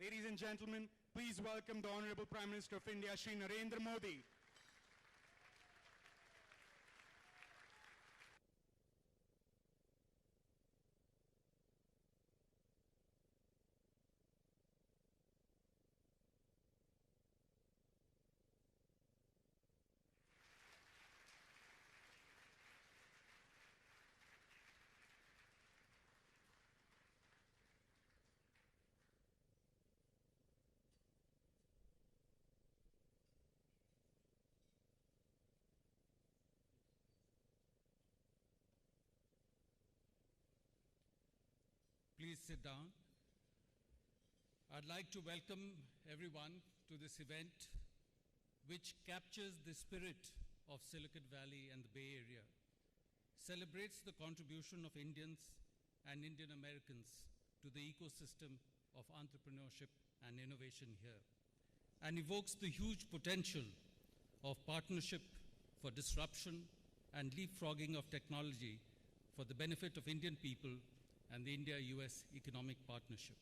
Ladies and gentlemen, please welcome the Honorable Prime Minister of India, Shri Narendra Modi. Please sit down. I'd like to welcome everyone to this event, which captures the spirit of Silicon Valley and the Bay Area, celebrates the contribution of Indians and Indian Americans to the ecosystem of entrepreneurship and innovation here, and evokes the huge potential of partnership for disruption and leapfrogging of technology for the benefit of Indian people and the India-US economic partnership.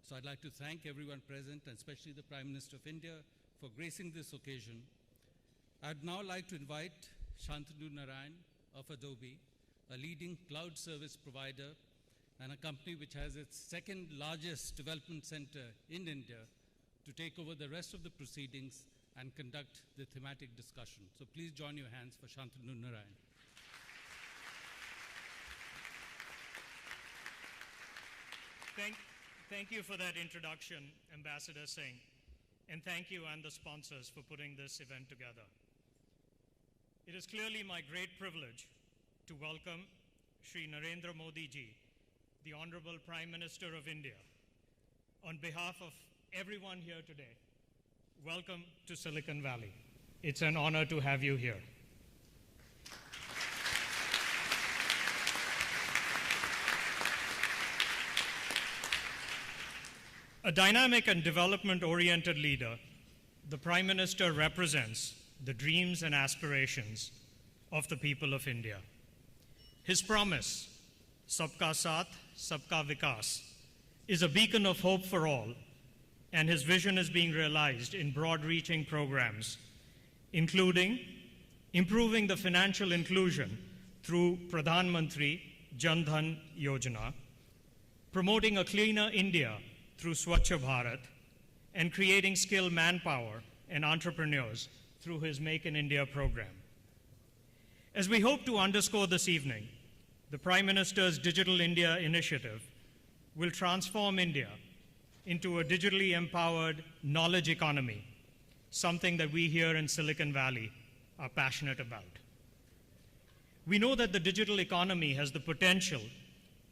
So I'd like to thank everyone present, and especially the Prime Minister of India, for gracing this occasion. I'd now like to invite Shantanu Narayan of Adobe, a leading cloud service provider and a company which has its second largest development center in India, to take over the rest of the proceedings and conduct the thematic discussion. So please join your hands for Shantanu Narayan. Thank you for that introduction, Ambassador Singh, and thank you and the sponsors for putting this event together. It is clearly my great privilege to welcome Shri Narendra Modi ji, the Honorable Prime Minister of India. On behalf of everyone here today, welcome to Silicon Valley. It's an honor to have you here. A dynamic and development-oriented leader, the Prime Minister represents the dreams and aspirations of the people of India. His promise, Sabka Saath, Sabka Vikas, is a beacon of hope for all, and his vision is being realized in broad-reaching programs, including improving the financial inclusion through Pradhan Mantri Jan Dhan Yojana, promoting a cleaner India through Swachh Bharat, and creating skilled manpower and entrepreneurs through his Make in India program. As we hope to underscore this evening, the Prime Minister's Digital India initiative will transform India into a digitally empowered knowledge economy, something that we here in Silicon Valley are passionate about. We know that the digital economy has the potential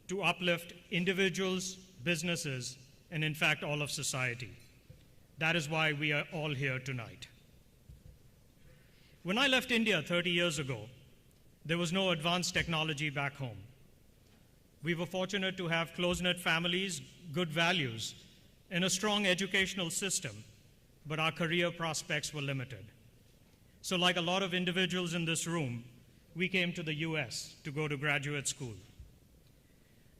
to uplift individuals, businesses, and in fact, all of society. That is why we are all here tonight. When I left India 30 years ago, there was no advanced technology back home. We were fortunate to have close-knit families, good values, and a strong educational system, but our career prospects were limited. So like a lot of individuals in this room, we came to the US to go to graduate school.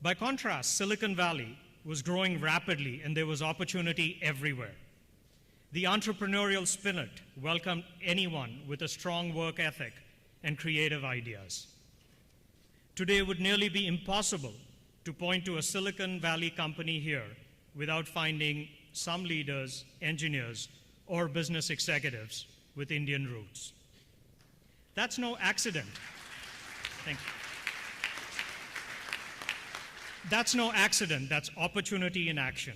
By contrast, Silicon Valley was growing rapidly, and there was opportunity everywhere. The entrepreneurial spirit welcomed anyone with a strong work ethic and creative ideas. Today, it would nearly be impossible to point to a Silicon Valley company here without finding some leaders, engineers, or business executives with Indian roots. That's no accident. Thank you. That's no accident, that's opportunity in action.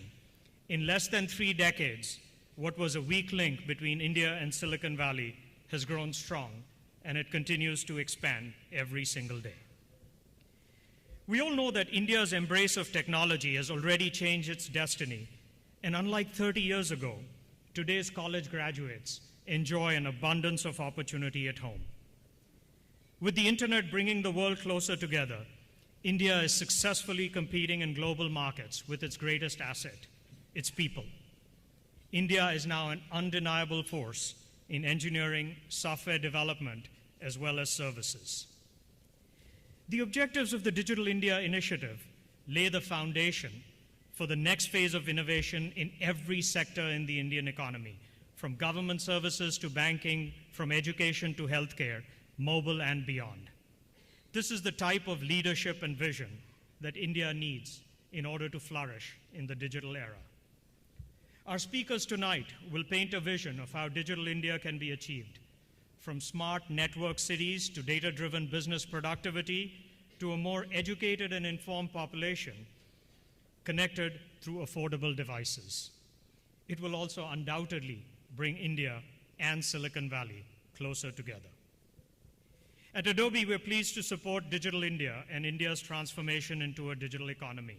In less than 3 decades, what was a weak link between India and Silicon Valley has grown strong, and it continues to expand every single day. We all know that India's embrace of technology has already changed its destiny, and unlike 30 years ago, today's college graduates enjoy an abundance of opportunity at home. With the internet bringing the world closer together, India is successfully competing in global markets with its greatest asset, its people. India is now an undeniable force in engineering, software development, as well as services. The objectives of the Digital India Initiative lay the foundation for the next phase of innovation in every sector in the Indian economy, from government services to banking, from education to healthcare, mobile and beyond. This is the type of leadership and vision that India needs in order to flourish in the digital era. Our speakers tonight will paint a vision of how digital India can be achieved, from smart network cities to data-driven business productivity to a more educated and informed population connected through affordable devices. It will also undoubtedly bring India and Silicon Valley closer together. At Adobe, we're pleased to support Digital India and India's transformation into a digital economy.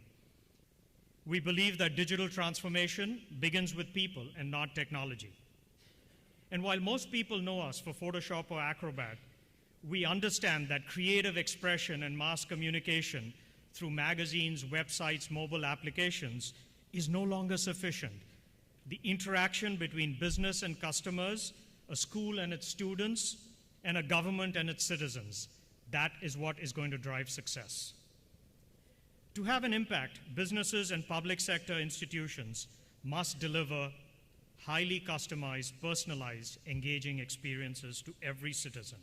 We believe that digital transformation begins with people and not technology. And while most people know us for Photoshop or Acrobat, we understand that creative expression and mass communication through magazines, websites, mobile applications is no longer sufficient. The interaction between business and customers, a school and its students, and a government and its citizens, that is what is going to drive success. To have an impact, businesses and public sector institutions must deliver highly customized, personalized, engaging experiences to every citizen.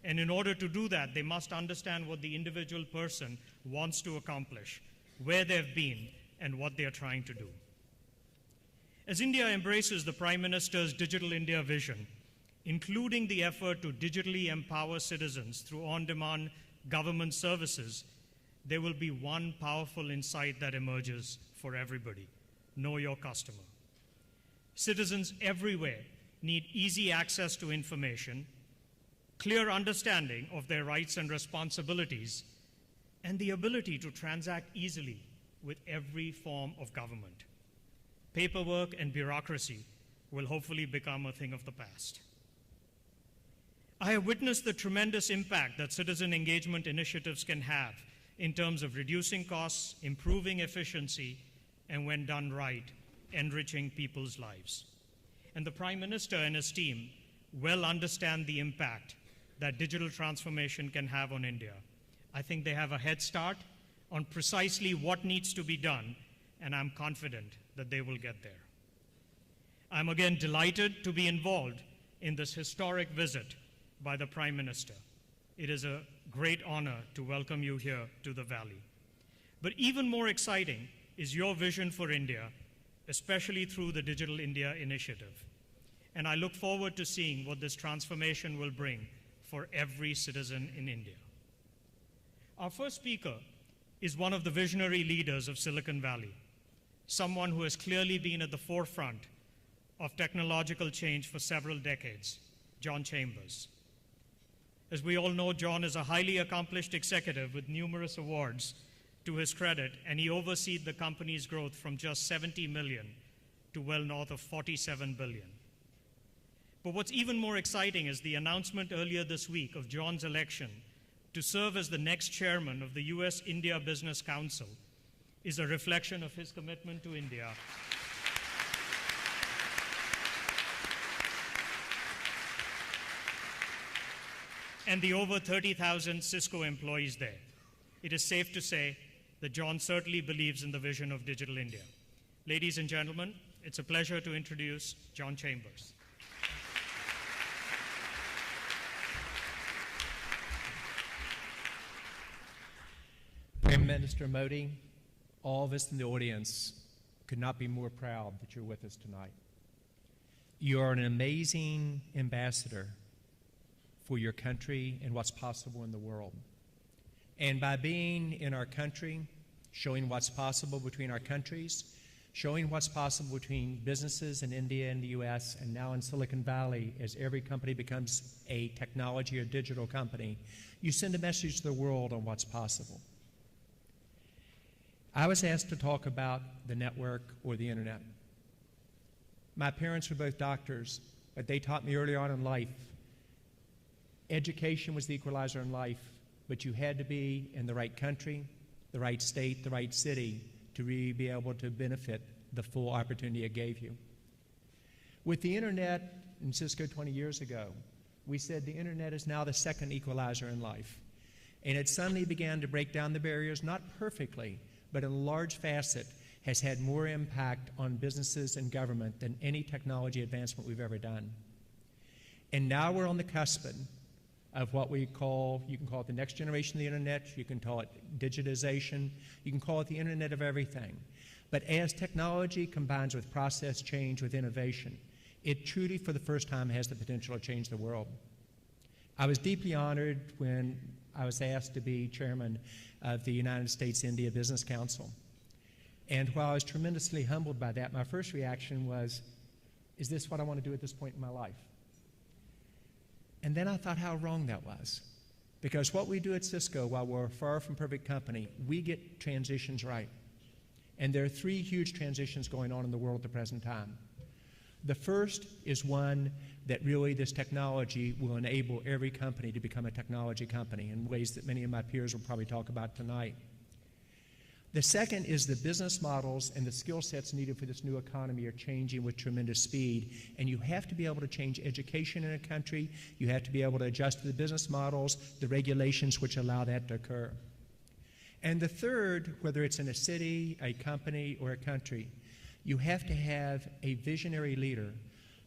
And in order to do that, they must understand what the individual person wants to accomplish, where they've been, and what they are trying to do. As India embraces the Prime Minister's Digital India vision, including the effort to digitally empower citizens through on-demand government services, there will be one powerful insight that emerges for everybody: know your customer. Citizens everywhere need easy access to information, clear understanding of their rights and responsibilities, and the ability to transact easily with every form of government. Paperwork and bureaucracy will hopefully become a thing of the past. I have witnessed the tremendous impact that citizen engagement initiatives can have in terms of reducing costs, improving efficiency, and when done right, enriching people's lives. And the Prime Minister and his team well understand the impact that digital transformation can have on India. I think they have a head start on precisely what needs to be done, and I'm confident that they will get there. I'm again delighted to be involved in this historic visit by the Prime Minister. It is a great honor to welcome you here to the Valley. But even more exciting is your vision for India, especially through the Digital India Initiative. And I look forward to seeing what this transformation will bring for every citizen in India. Our first speaker is one of the visionary leaders of Silicon Valley, someone who has clearly been at the forefront of technological change for several decades, John Chambers. As we all know, John is a highly accomplished executive with numerous awards to his credit, and he oversees the company's growth from just 70 million to well north of 47 billion. But what's even more exciting is the announcement earlier this week of John's election to serve as the next chairman of the US-India Business Council is a reflection of his commitment to India and the over 30,000 Cisco employees there. It is safe to say that John certainly believes in the vision of Digital India. Ladies and gentlemen, it's a pleasure to introduce John Chambers. Prime Minister Modi, all of us in the audience could not be more proud that you're with us tonight. You are an amazing ambassador for your country and what's possible in the world. And by being in our country, showing what's possible between our countries, showing what's possible between businesses in India and the US, and now in Silicon Valley, as every company becomes a technology or digital company, you send a message to the world on what's possible. I was asked to talk about the network or the internet. My parents were both doctors, but they taught me early on in life, education was the equalizer in life, but you had to be in the right country, the right state, the right city to really be able to benefit the full opportunity it gave you. With the internet in Cisco 20 years ago, we said the internet is now the second equalizer in life. And it suddenly began to break down the barriers, not perfectly, but in a large facet, has had more impact on businesses and government than any technology advancement we've ever done. And now we're on the cusp of what we call, you can call it the next generation of the internet, you can call it digitization, you can call it the internet of everything. But as technology combines with process change, with innovation, it truly, for the first time, has the potential to change the world. I was deeply honored when I was asked to be chairman of the United States-India Business Council. And while I was tremendously humbled by that, my first reaction was, is this what I want to do at this point in my life? And then I thought how wrong that was. Because what we do at Cisco, while we're a far from perfect company, we get transitions right. And there are three huge transitions going on in the world at the present time. The first is one that really this technology will enable every company to become a technology company in ways that many of my peers will probably talk about tonight. The second is the business models and the skill sets needed for this new economy are changing with tremendous speed, and you have to be able to change education in a country, you have to be able to adjust the business models, the regulations which allow that to occur. And the third, whether it's in a city, a company, or a country, you have to have a visionary leader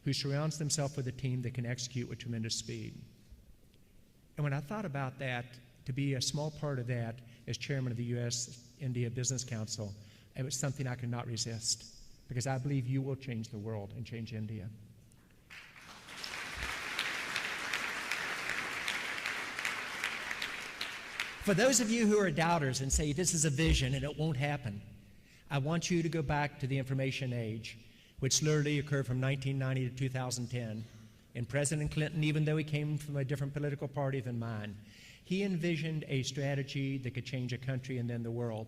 who surrounds themselves with a team that can execute with tremendous speed. And when I thought about that, to be a small part of that as chairman of the U.S.-India Business Council, it was something I could not resist, because I believe you will change the world and change India. For those of you who are doubters and say this is a vision and it won't happen, I want you to go back to the information age, which literally occurred from 1990 to 2010. And President Clinton, even though he came from a different political party than mine, he envisioned a strategy that could change a country and then the world.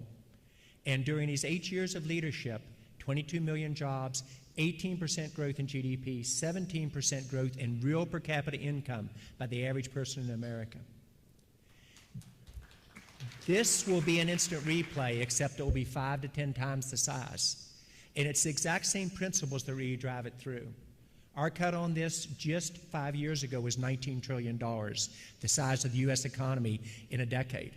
And during his 8 years of leadership, 22 million jobs, 18% growth in GDP, 17% growth in real per capita income by the average person in America. This will be an instant replay, except it will be 5 to 10 times the size. And it's the exact same principles that really drive it through. Our cut on this just 5 years ago was $19 trillion, the size of the U.S. economy in a decade.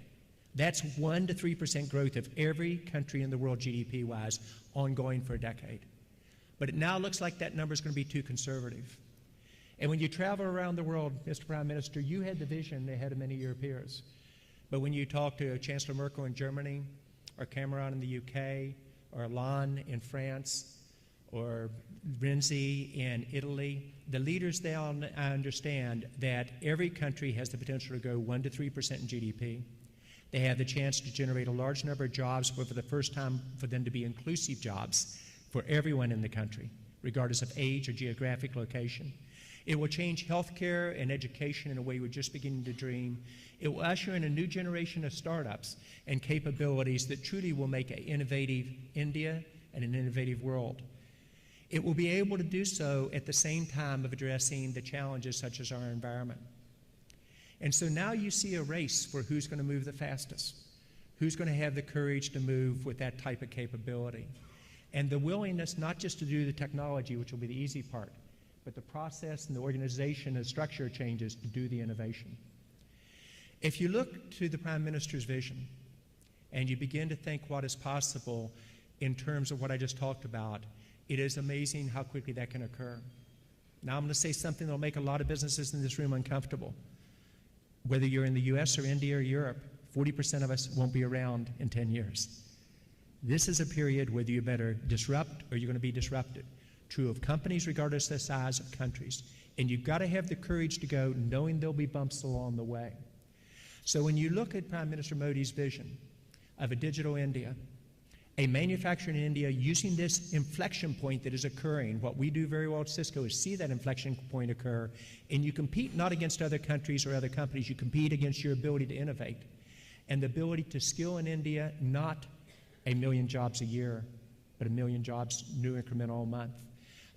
That's 1 to 3% growth of every country in the world GDP-wise, ongoing for a decade. But it now looks like that number is going to be too conservative. And when you travel around the world, Mr. Prime Minister, you had the vision ahead of many of your peers. But when you talk to Chancellor Merkel in Germany, or Cameron in the UK, or Hollande in France, or Renzi in Italy, the leaders, they all understand that every country has the potential to go 1 to 3% in GDP. They have the chance to generate a large number of jobs, but for the first time for them to be inclusive jobs for everyone in the country, regardless of age or geographic location. It will change healthcare and education in a way we're just beginning to dream. It will usher in a new generation of startups and capabilities that truly will make an innovative India and an innovative world. It will be able to do so at the same time of addressing the challenges such as our environment. And so now you see a race for who's going to move the fastest, who's going to have the courage to move with that type of capability, and the willingness not just to do the technology, which will be the easy part, but the process and the organization and structure changes to do the innovation. If you look to the Prime Minister's vision and you begin to think what is possible in terms of what I just talked about, it is amazing how quickly that can occur. Now I'm going to say something that will make a lot of businesses in this room uncomfortable. Whether you're in the US or India or Europe, 40% of us won't be around in 10 years. This is a period whether you better disrupt or you're going to be disrupted. True of companies regardless of the size of countries. And you've got to have the courage to go knowing there'll be bumps along the way. So when you look at Prime Minister Modi's vision of a digital India, a manufacturer in India using this inflection point that is occurring, what we do very well at Cisco is see that inflection point occur, and you compete not against other countries or other companies, you compete against your ability to innovate and the ability to skill in India, not 1 million jobs a year, but 1 million jobs new incremental a month.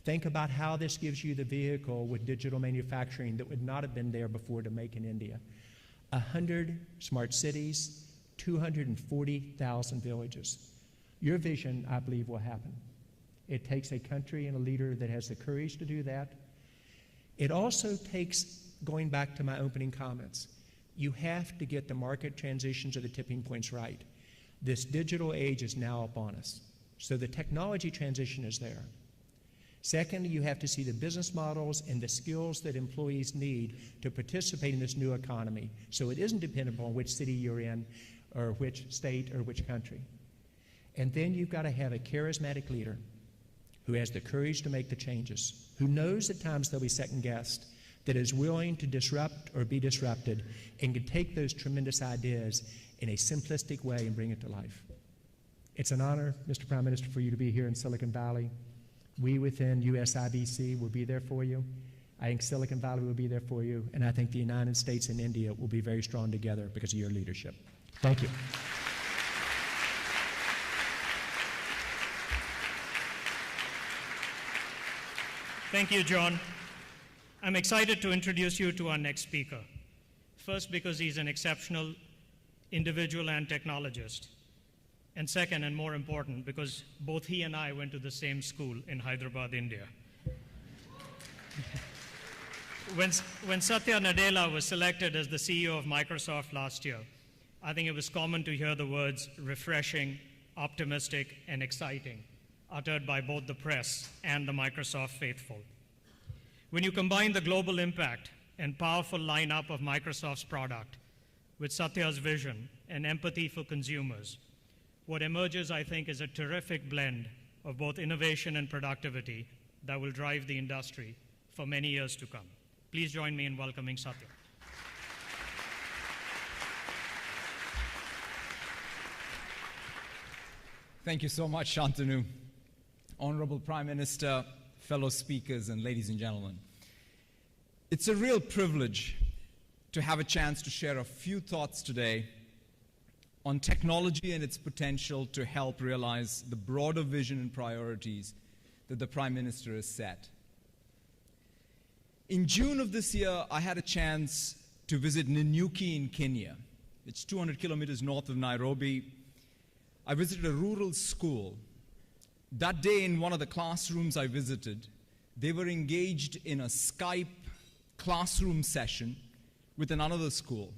Think about how this gives you the vehicle with digital manufacturing that would not have been there before to make in India. 100 smart cities, 240,000 villages. Your vision, I believe, will happen. It takes a country and a leader that has the courage to do that. It also takes, going back to my opening comments, you have to get the market transitions or the tipping points right. This digital age is now upon us. So the technology transition is there. Second, you have to see the business models and the skills that employees need to participate in this new economy. So it isn't dependent upon which city you're in or which state or which country. And then you've got to have a charismatic leader who has the courage to make the changes, who knows at times they'll be second-guessed, that is willing to disrupt or be disrupted, and can take those tremendous ideas in a simplistic way and bring it to life. It's an honor, Mr. Prime Minister, for you to be here in Silicon Valley. We within USIBC will be there for you. I think Silicon Valley will be there for you, and I think the United States and India will be very strong together because of your leadership. Thank you. Thank you, John. I'm excited to introduce you to our next speaker. First, because he's an exceptional individual and technologist. And second, and more important, because both he and I went to the same school in Hyderabad, India. When Satya Nadella was selected as the CEO of Microsoft last year, I think it was common to hear the words refreshing, optimistic, and exciting uttered by both the press and the Microsoft faithful. When you combine the global impact and powerful lineup of Microsoft's product with Satya's vision and empathy for consumers, what emerges, I think, is a terrific blend of both innovation and productivity that will drive the industry for many years to come. Please join me in welcoming Satya. Thank you so much, Shantanu. Honorable Prime Minister, fellow speakers, and ladies and gentlemen. It's a real privilege to have a chance to share a few thoughts today on technology and its potential to help realize the broader vision and priorities that the Prime Minister has set. In June of this year, I had a chance to visit Nanyuki in Kenya. It's 200 kilometers north of Nairobi. I visited a rural school. That day in one of the classrooms I visited, they were engaged in a Skype classroom session with another school.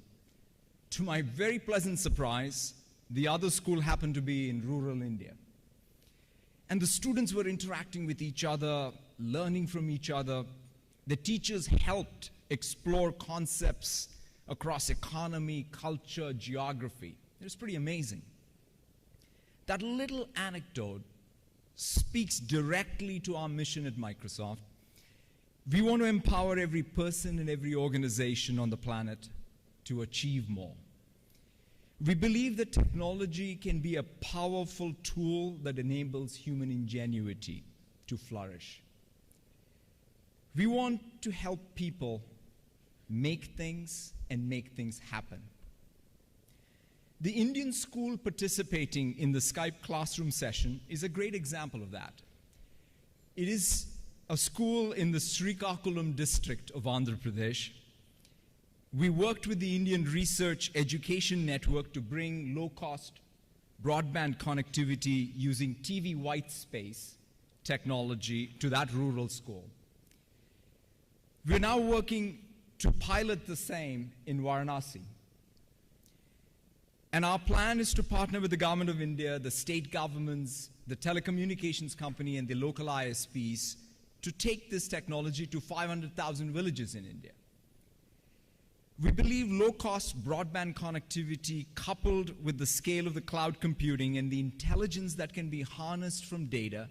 To my very pleasant surprise, the other school happened to be in rural India. And the students were interacting with each other, learning from each other. The teachers helped explore concepts across economy, culture, geography. It was pretty amazing. That little anecdote speaks directly to our mission at Microsoft. We want to empower every person and every organization on the planet to achieve more. We believe that technology can be a powerful tool that enables human ingenuity to flourish. We want to help people make things and make things happen. The Indian school participating in the Skype classroom session is a great example of that. It is a school in the Srikakulam district of Andhra Pradesh. We worked with the Indian Research Education Network to bring low-cost broadband connectivity using TV white space technology to that rural school. We're now working to pilot the same in Varanasi. And our plan is to partner with the Government of India, the state governments, the telecommunications company, and the local ISPs to take this technology to 500,000 villages in India. We believe low-cost broadband connectivity coupled with the scale of the cloud computing and the intelligence that can be harnessed from data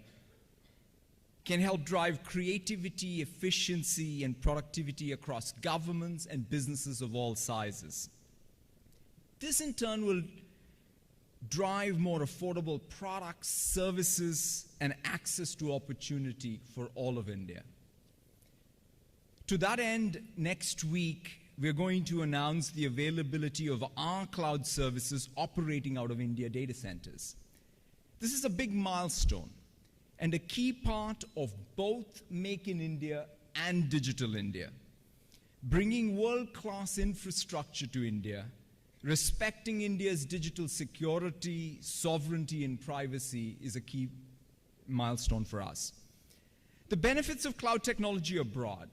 can help drive creativity, efficiency, and productivity across governments and businesses of all sizes. This in turn will drive more affordable products, services, and access to opportunity for all of India. To that end, next week, we're going to announce the availability of our cloud services operating out of India data centers. This is a big milestone and a key part of both Make in India and Digital India. Bringing world-class infrastructure to India, respecting India's digital security, sovereignty, and privacy is a key milestone for us. The benefits of cloud technology are broad.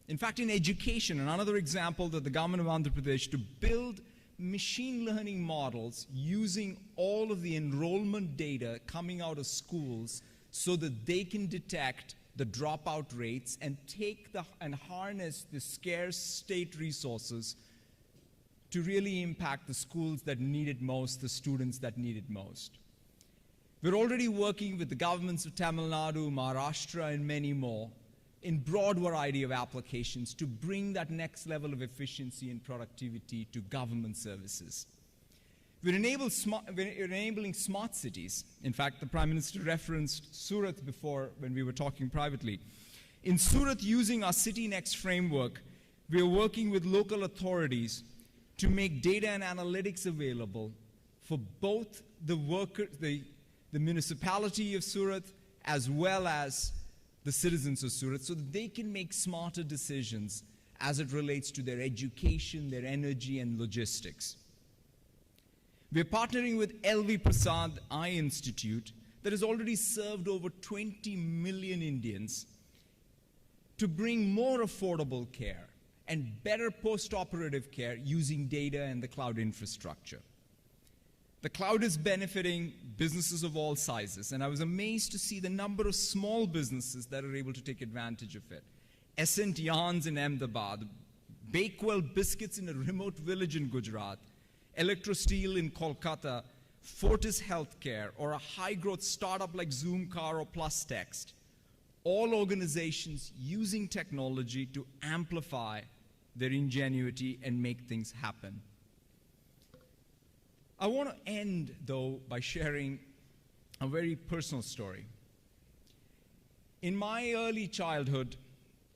In fact, in education, and another example that the government of Andhra Pradesh to build machine learning models using all of the enrollment data coming out of schools so that they can detect the dropout rates and and harness the scarce state resources to really impact the schools that need it most, the students that need it most. We're already working with the governments of Tamil Nadu, Maharashtra, and many more in broad variety of applications to bring that next level of efficiency and productivity to government services. We're enabling smart cities. In fact, the Prime Minister referenced Surat before when we were talking privately. In Surat, using our City Next framework, we are working with local authorities to make data and analytics available for both the municipality of Surat as well as the citizens of Surat so that they can make smarter decisions as it relates to their education, their energy, and logistics. We're partnering with L.V. Prasad Eye Institute that has already served over 20 million Indians to bring more affordable care and better post-operative care using data and the cloud infrastructure. The cloud is benefiting businesses of all sizes, and I was amazed to see the number of small businesses that are able to take advantage of it. Essent Yarns in Ahmedabad, Bakewell Biscuits in a remote village in Gujarat, Electrosteel in Kolkata, Fortis Healthcare, or a high-growth startup like Zoomcar or Plus Text. All organizations using technology to amplify their ingenuity and make things happen. I want to end, though, by sharing a very personal story. In my early childhood,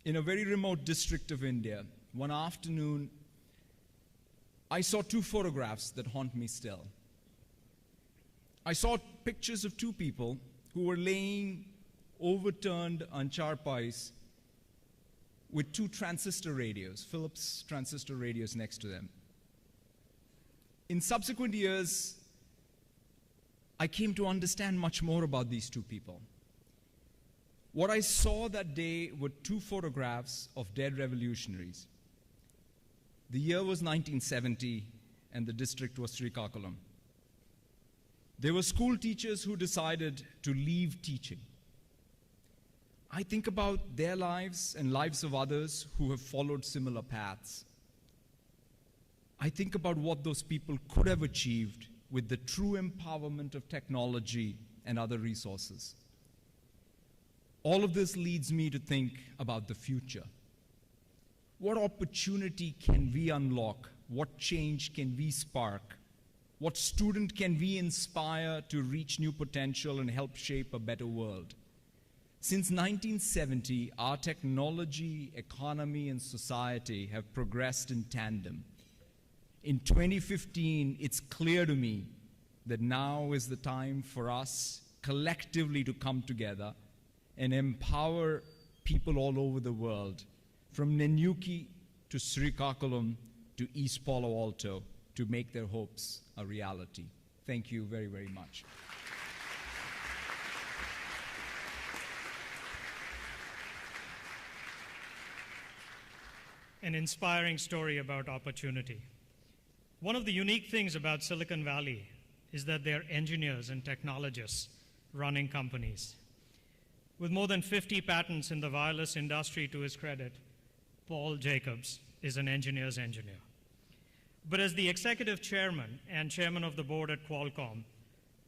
in a very remote district of India, one afternoon, I saw two photographs that haunt me still. I saw pictures of two people who were laying overturned on charpais with two transistor radios, Philips transistor radios next to them. In subsequent years, I came to understand much more about these two people. What I saw that day were two photographs of dead revolutionaries. The year was 1970, and the district was Srikakulam. They were school teachers who decided to leave teaching. I think about their lives and lives of others who have followed similar paths. I think about what those people could have achieved with the true empowerment of technology and other resources. All of this leads me to think about the future. What opportunity can we unlock? What change can we spark? What student can we inspire to reach new potential and help shape a better world? Since 1970, our technology, economy, and society have progressed in tandem. In 2015, it's clear to me that now is the time for us collectively to come together and empower people all over the world, from Nanyuki to Srikakulam to East Palo Alto, to make their hopes a reality. Thank you very, very much. An inspiring story about opportunity. One of the unique things about Silicon Valley is that they're engineers and technologists running companies. With more than 50 patents in the wireless industry to his credit, Paul Jacobs is an engineer's engineer. But as the executive chairman and chairman of the board at Qualcomm,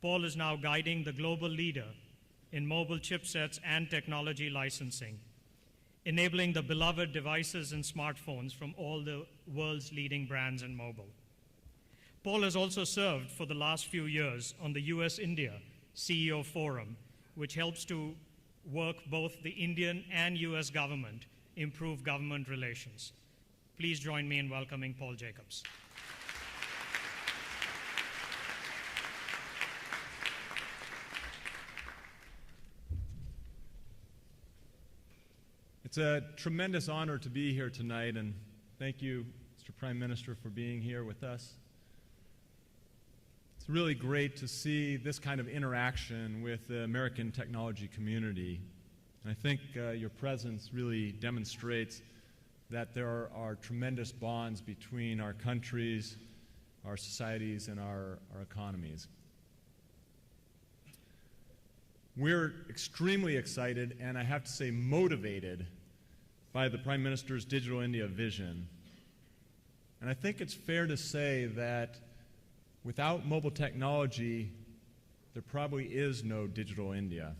Paul is now guiding the global leader in mobile chipsets and technology licensing, enabling the beloved devices and smartphones from all the world's leading brands in mobile. Paul has also served for the last few years on the US-India CEO Forum, which helps to work both the Indian and US government improve government relations. Please join me in welcoming Paul Jacobs. It's a tremendous honor to be here tonight, and thank you, Mr. Prime Minister, for being here with us. It's really great to see this kind of interaction with the American technology community. And I think your presence really demonstrates that there are tremendous bonds between our countries, societies and our economies. We're extremely excited, and I have to say motivated, by the Prime Minister's Digital India vision. And I think it's fair to say that without mobile technology, there probably is no digital India,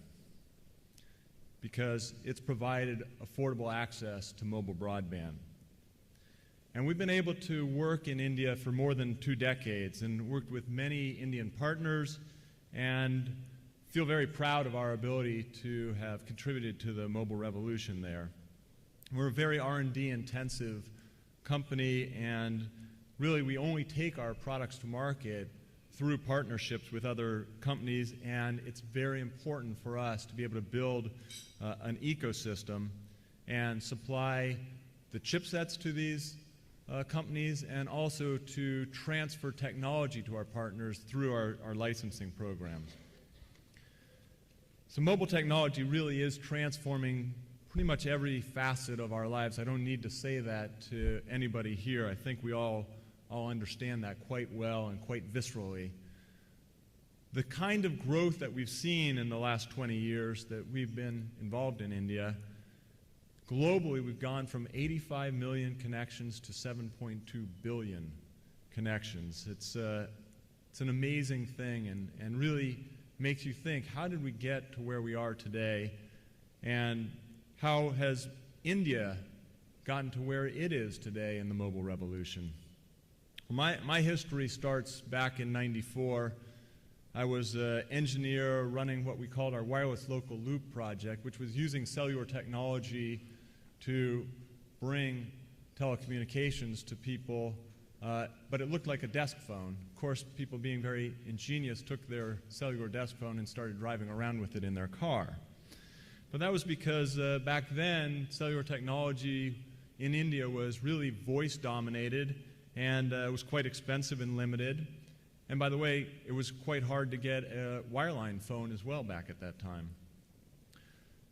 because it's provided affordable access to mobile broadband. And we've been able to work in India for more than 2 decades and worked with many Indian partners and feel very proud of our ability to have contributed to the mobile revolution there. We're a very R&D intensive company, and really we only take our products to market through partnerships with other companies, and it's very important for us to be able to build an ecosystem and supply the chipsets to these companies, and also to transfer technology to our partners through our licensing programs. So mobile technology really is transforming pretty much every facet of our lives. I don't need to say that to anybody here. I think we all understand that quite well and quite viscerally. The kind of growth that we've seen in the last 20 years that we've been involved in India, globally we've gone from 85 million connections to 7.2 billion connections. It's an amazing thing, and really makes you think, how did we get to where we are today, and how has India gotten to where it is today in the mobile revolution? My history starts back in '94. I was an engineer running what we called our Wireless Local Loop project, which was using cellular technology to bring telecommunications to people, but it looked like a desk phone. Of course, people being very ingenious took their cellular desk phone and started driving around with it in their car. But that was because back then, cellular technology in India was really voice-dominated, and it was quite expensive and limited. And by the way, it was quite hard to get a wireline phone as well back at that time.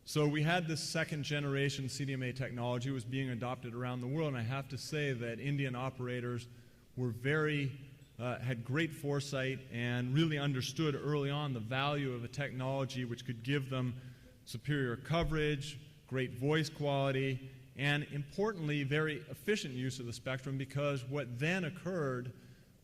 So we had this second-generation CDMA technology was being adopted around the world, and I have to say that Indian operators were had great foresight and really understood early on the value of a technology which could give them superior coverage, great voice quality, and importantly, very efficient use of the spectrum, because what then occurred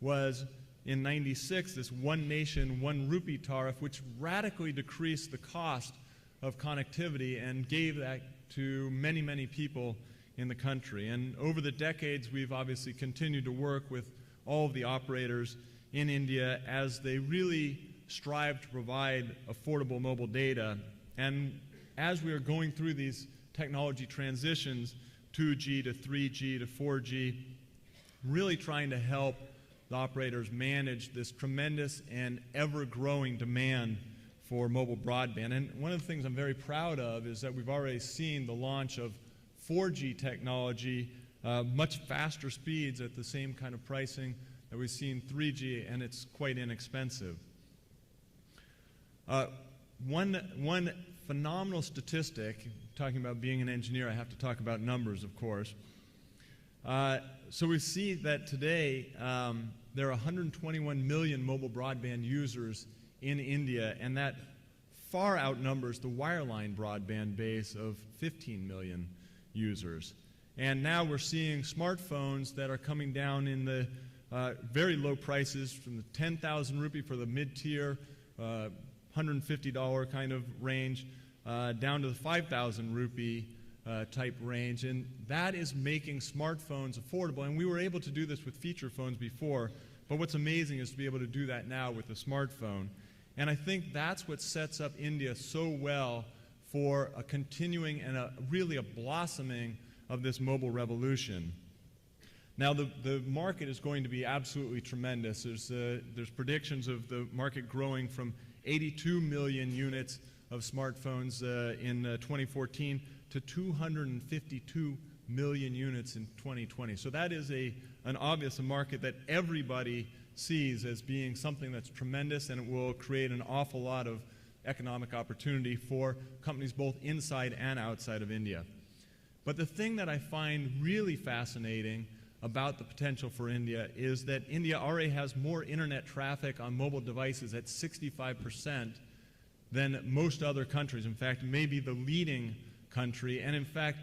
was in '96 this one nation, one rupee tariff, which radically decreased the cost of connectivity and gave that to many, many people in the country. And over the decades, we've obviously continued to work with all of the operators in India as they really strive to provide affordable mobile data. And as we are going through these technology transitions, 2G to 3G to 4G, really trying to help the operators manage this tremendous and ever-growing demand for mobile broadband. And one of the things I'm very proud of is that we've already seen the launch of 4G technology, much faster speeds at the same kind of pricing that we've seen 3G, and it's quite inexpensive. One phenomenal statistic, talking about being an engineer, I have to talk about numbers, of course. So we see that today there are 121 million mobile broadband users in India, and that far outnumbers the wireline broadband base of 15 million users. And now we're seeing smartphones that are coming down in the very low prices, from the 10,000 rupee for the mid-tier, $150 kind of range, down to the 5,000 rupee type range. And that is making smartphones affordable. And we were able to do this with feature phones before, but what's amazing is to be able to do that now with a smartphone. And I think that's what sets up India so well for a continuing and really a blossoming of this mobile revolution. Now, the market is going to be absolutely tremendous. There's predictions of the market growing from 82 million units of smartphones in 2014 to 252 million units in 2020. So that is an obvious market that everybody sees as being something that's tremendous, and it will create an awful lot of economic opportunity for companies both inside and outside of India. But the thing that I find really fascinating about the potential for India is that India already has more internet traffic on mobile devices at 65% than most other countries. In fact, maybe the leading country. And in fact,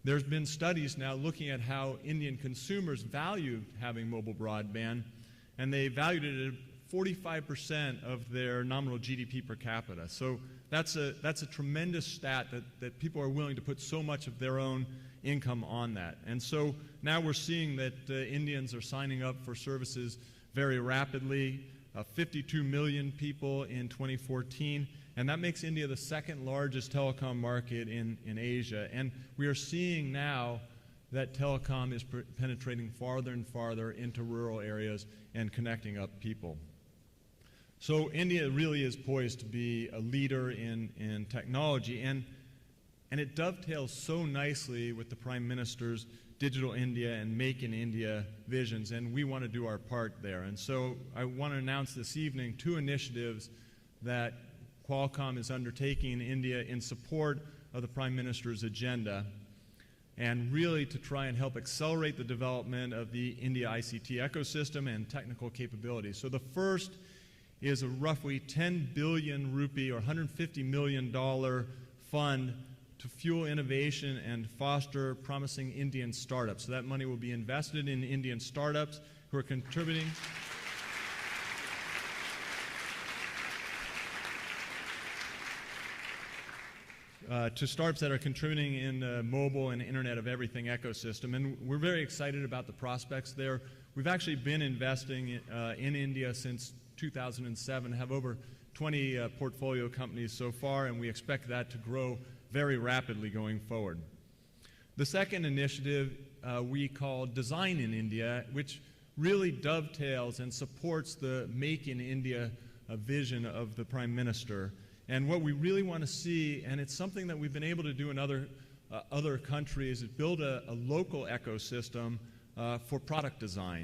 there's been studies now looking at how Indian consumers value having mobile broadband, and they valued it at 45% of their nominal GDP per capita. So that's a tremendous stat that people are willing to put so much of their own income on that. And so now we're seeing that Indians are signing up for services very rapidly, 52 million people in 2014, and that makes India the second largest telecom market in Asia. And we are seeing now that telecom is penetrating farther and farther into rural areas and connecting up people. So India really is poised to be a leader in technology, and it dovetails so nicely with the Prime Minister's Digital India and Make in India visions, and we want to do our part there. And so I want to announce this evening 2 initiatives that Qualcomm is undertaking in India in support of the Prime Minister's agenda, and really to try and help accelerate the development of the India ICT ecosystem and technical capabilities. So the first is a roughly 10 billion rupee or $150 million fund to fuel innovation and foster promising Indian startups. So that money will be invested in Indian startups who are contributing to startups that are contributing in the mobile and Internet of Everything ecosystem. And we're very excited about the prospects there. We've actually been investing in India since 2007, have over 20 portfolio companies so far, and we expect that to grow very rapidly going forward. The second initiative we call Design in India, which really dovetails and supports the Make in India vision of the Prime Minister. And what we really want to see, and it's something that we've been able to do in other countries, is build a local ecosystem for product design.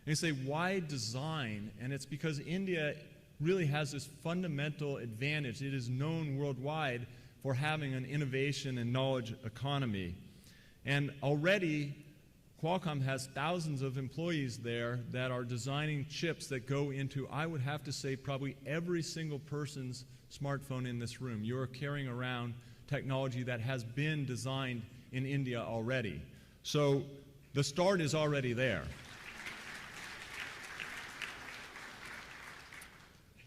And you say, why design? And it's because India really has this fundamental advantage. It is known worldwide for having an innovation and knowledge economy. And already, Qualcomm has thousands of employees there that are designing chips that go into, I would have to say, probably every single person's smartphone in this room. You're carrying around technology that has been designed in India already. So the start is already there.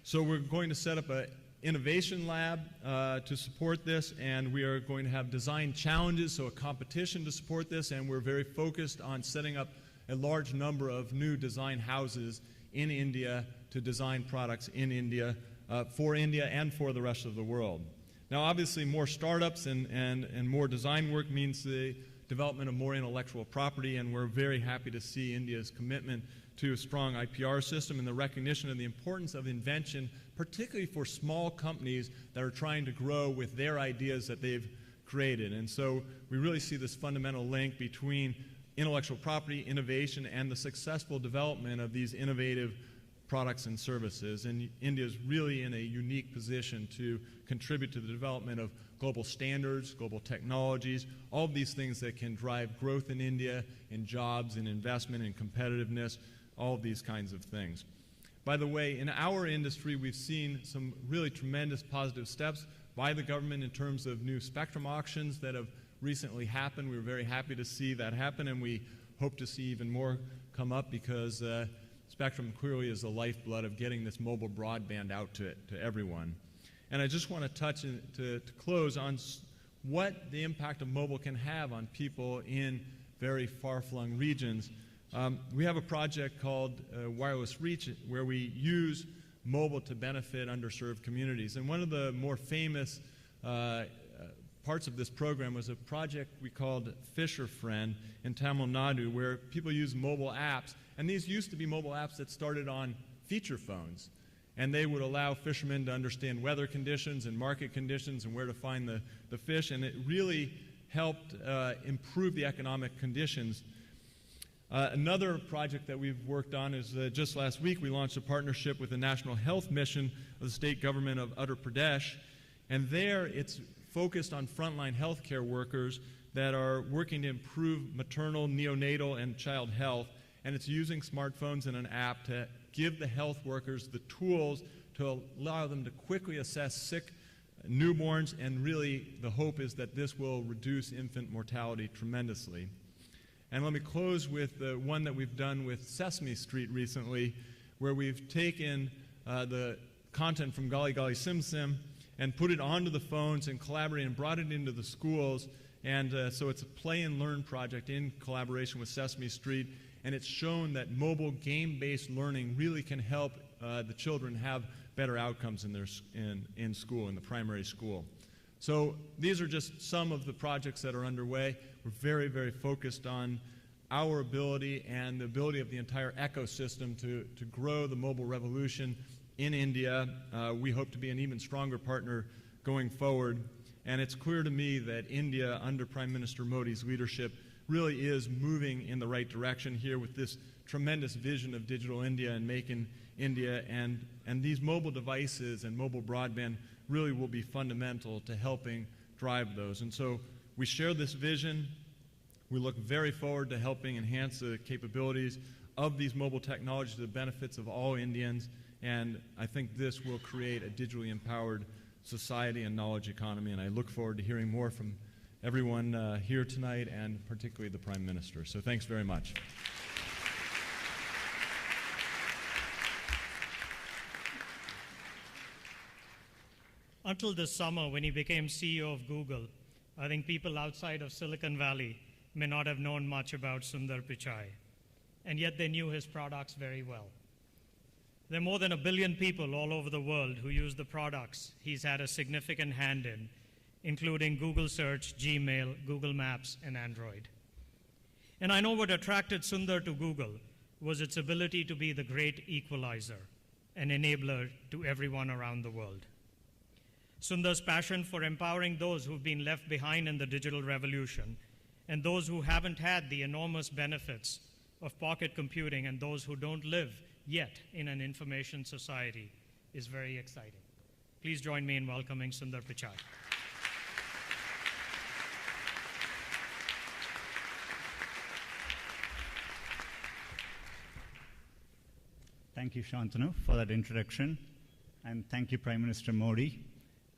So we're going to set up an innovation lab to support this, and we are going to have design challenges, so a competition to support this, and we're very focused on setting up a large number of new design houses in India to design products in India, for India and for the rest of the world. Now, obviously, more startups and more design work means the development of more intellectual property, and we're very happy to see India's commitment to a strong IPR system and the recognition of the importance of invention, particularly for small companies that are trying to grow with their ideas that they've created. And so we really see this fundamental link between intellectual property, innovation, and the successful development of these innovative products and services. And India is really in a unique position to contribute to the development of global standards, global technologies, all of these things that can drive growth in India, in jobs, in investment, in competitiveness, all of these kinds of things. By the way, in our industry, we've seen some really tremendous positive steps by the government in terms of new spectrum auctions that have recently happened. We were very happy to see that happen, and we hope to see even more come up because spectrum clearly is the lifeblood of getting this mobile broadband out to everyone. And I just want to touch to close on what the impact of mobile can have on people in very far-flung regions. We have a project called Wireless Reach where we use mobile to benefit underserved communities. And one of the more famous parts of this program was a project we called Fisher Friend in Tamil Nadu, where people use mobile apps. And these used to be mobile apps that started on feature phones. And they would allow fishermen to understand weather conditions and market conditions and where to find the fish. And it really helped improve the economic conditions. Another project that we've worked on is just last week we launched a partnership with the National Health Mission of the state government of Uttar Pradesh. And there it's focused on frontline healthcare workers that are working to improve maternal, neonatal, and child health. And it's using smartphones and an app to give the health workers the tools to allow them to quickly assess sick newborns, and really the hope is that this will reduce infant mortality tremendously. And let me close with the one that we've done with Sesame Street recently, where we've taken the content from Golly Golly Sim Sim and put it onto the phones and collaborated and brought it into the schools. And so it's a play and learn project in collaboration with Sesame Street, and it's shown that mobile game-based learning really can help the children have better outcomes in school, in the primary school. So these are just some of the projects that are underway. We're very, very focused on our ability and the ability of the entire ecosystem to grow the mobile revolution in India. We hope to be an even stronger partner going forward. And it's clear to me that India, under Prime Minister Modi's leadership, really is moving in the right direction here with this tremendous vision of Digital India and Make in India. And these mobile devices and mobile broadband really will be fundamental to helping drive those. And so we share this vision. We look very forward to helping enhance the capabilities of these mobile technologies to the benefits of all Indians. And I think this will create a digitally empowered society and knowledge economy. And I look forward to hearing more from everyone here tonight, and particularly the Prime Minister. So thanks very much. Until this summer, when he became CEO of Google, I think people outside of Silicon Valley may not have known much about Sundar Pichai, and yet they knew his products very well. There are more than 1 billion people all over the world who use the products he's had a significant hand in, including Google Search, Gmail, Google Maps, and Android. And I know what attracted Sundar to Google was its ability to be the great equalizer, an enabler to everyone around the world. Sundar's passion for empowering those who've been left behind in the digital revolution and those who haven't had the enormous benefits of pocket computing and those who don't live yet in an information society is very exciting. Please join me in welcoming Sundar Pichai. Thank you, Shantanu, for that introduction. And thank you, Prime Minister Modi,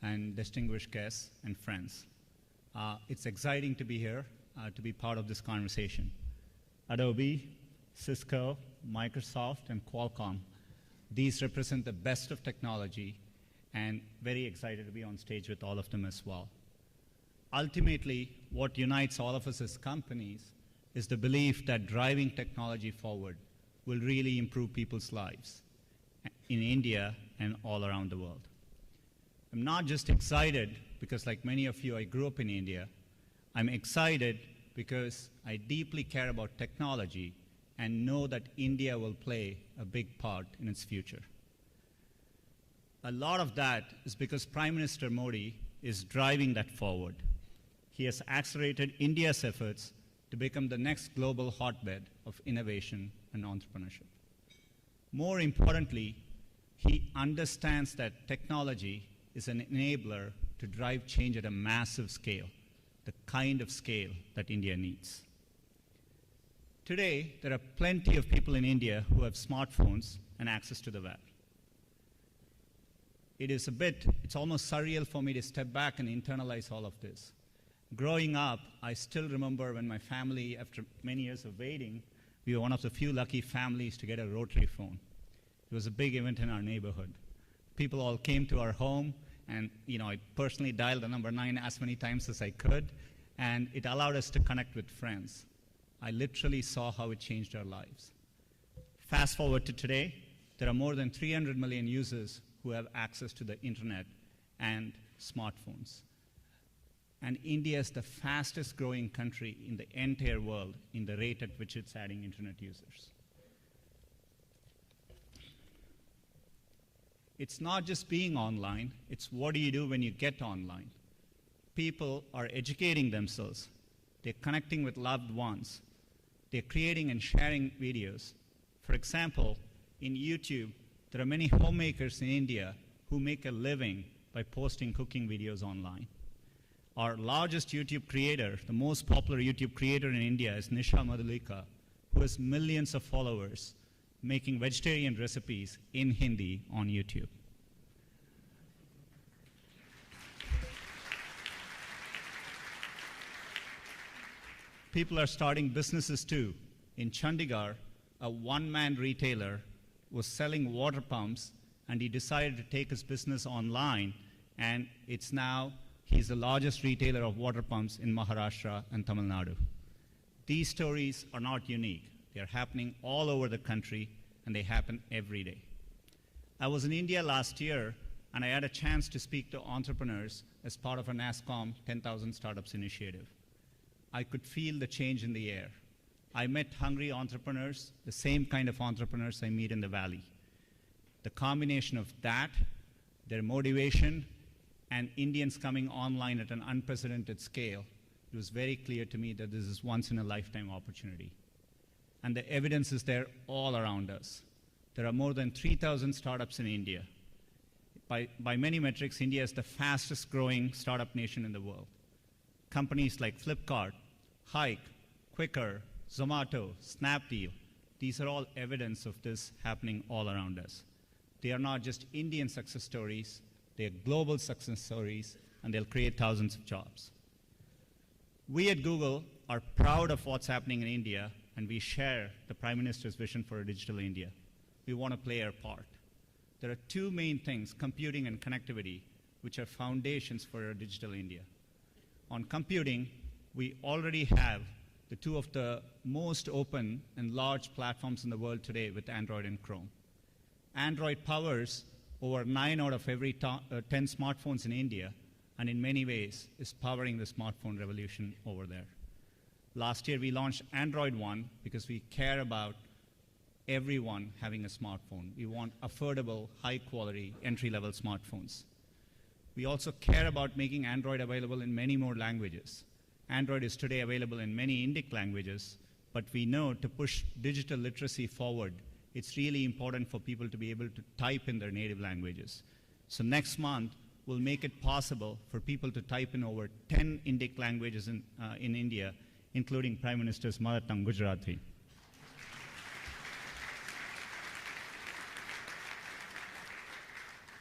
and distinguished guests and friends. It's exciting to be here, to be part of this conversation. Adobe, Cisco, Microsoft, and Qualcomm, these represent the best of technology, and very excited to be on stage with all of them as well. Ultimately, what unites all of us as companies is the belief that driving technology forward will really improve people's lives in India and all around the world. I'm not just excited because, like many of you, I grew up in India. I'm excited because I deeply care about technology and know that India will play a big part in its future. A lot of that is because Prime Minister Modi is driving that forward. He has accelerated India's efforts to become the next global hotbed of innovation and entrepreneurship. More importantly, he understands that technology is an enabler to drive change at a massive scale, the kind of scale that India needs. Today, there are plenty of people in India who have smartphones and access to the web. It's almost surreal for me to step back and internalize all of this. Growing up, I still remember when my family, after many years of waiting, we were one of the few lucky families to get a rotary phone. It was a big event in our neighborhood. People all came to our home, and I personally dialed the number 9 as many times as I could, and it allowed us to connect with friends. I literally saw how it changed our lives. Fast forward to today, there are more than 300 million users who have access to the internet and smartphones. And India is the fastest growing country in the entire world in the rate at which it's adding internet users. It's not just being online, it's what do you do when you get online. People are educating themselves. They're connecting with loved ones. They're creating and sharing videos. For example, in YouTube, there are many homemakers in India who make a living by posting cooking videos online. Our largest YouTube creator, the most popular YouTube creator in India, is Nisha Madhulika, who has millions of followers making vegetarian recipes in Hindi on YouTube. People are starting businesses too. In Chandigarh, a one-man retailer was selling water pumps, and he decided to take his business online, and he's the largest retailer of water pumps in Maharashtra and Tamil Nadu. These stories are not unique. They are happening all over the country, and they happen every day. I was in India last year, and I had a chance to speak to entrepreneurs as part of a NASSCOM 10,000 Startups initiative. I could feel the change in the air. I met hungry entrepreneurs, the same kind of entrepreneurs I meet in the Valley. The combination of that, their motivation, and Indians coming online at an unprecedented scale, it was very clear to me that this is once-in-a-lifetime opportunity. And the evidence is there all around us. There are more than 3,000 startups in India. By many metrics, India is the fastest growing startup nation in the world. Companies like Flipkart, Hike, Quicker, Zomato, Snapdeal, these are all evidence of this happening all around us. They are not just Indian success stories, they are global success stories, and they'll create thousands of jobs. We at Google are proud of what's happening in India, and we share the Prime Minister's vision for a digital India. We want to play our part. There are two main things, computing and connectivity, which are foundations for a digital India. On computing, we already have the two of the most open and large platforms in the world today with Android and Chrome. Android powers over 9 out of every 10 smartphones in India, and in many ways is powering the smartphone revolution over there. Last year, we launched Android One because we care about everyone having a smartphone. We want affordable, high-quality, entry-level smartphones. We also care about making Android available in many more languages. Android is today available in many Indic languages, but we know to push digital literacy forward, it's really important for people to be able to type in their native languages. So next month, we'll make it possible for people to type in over 10 Indic languages in India, including Prime Minister's mother tongue, Gujarati.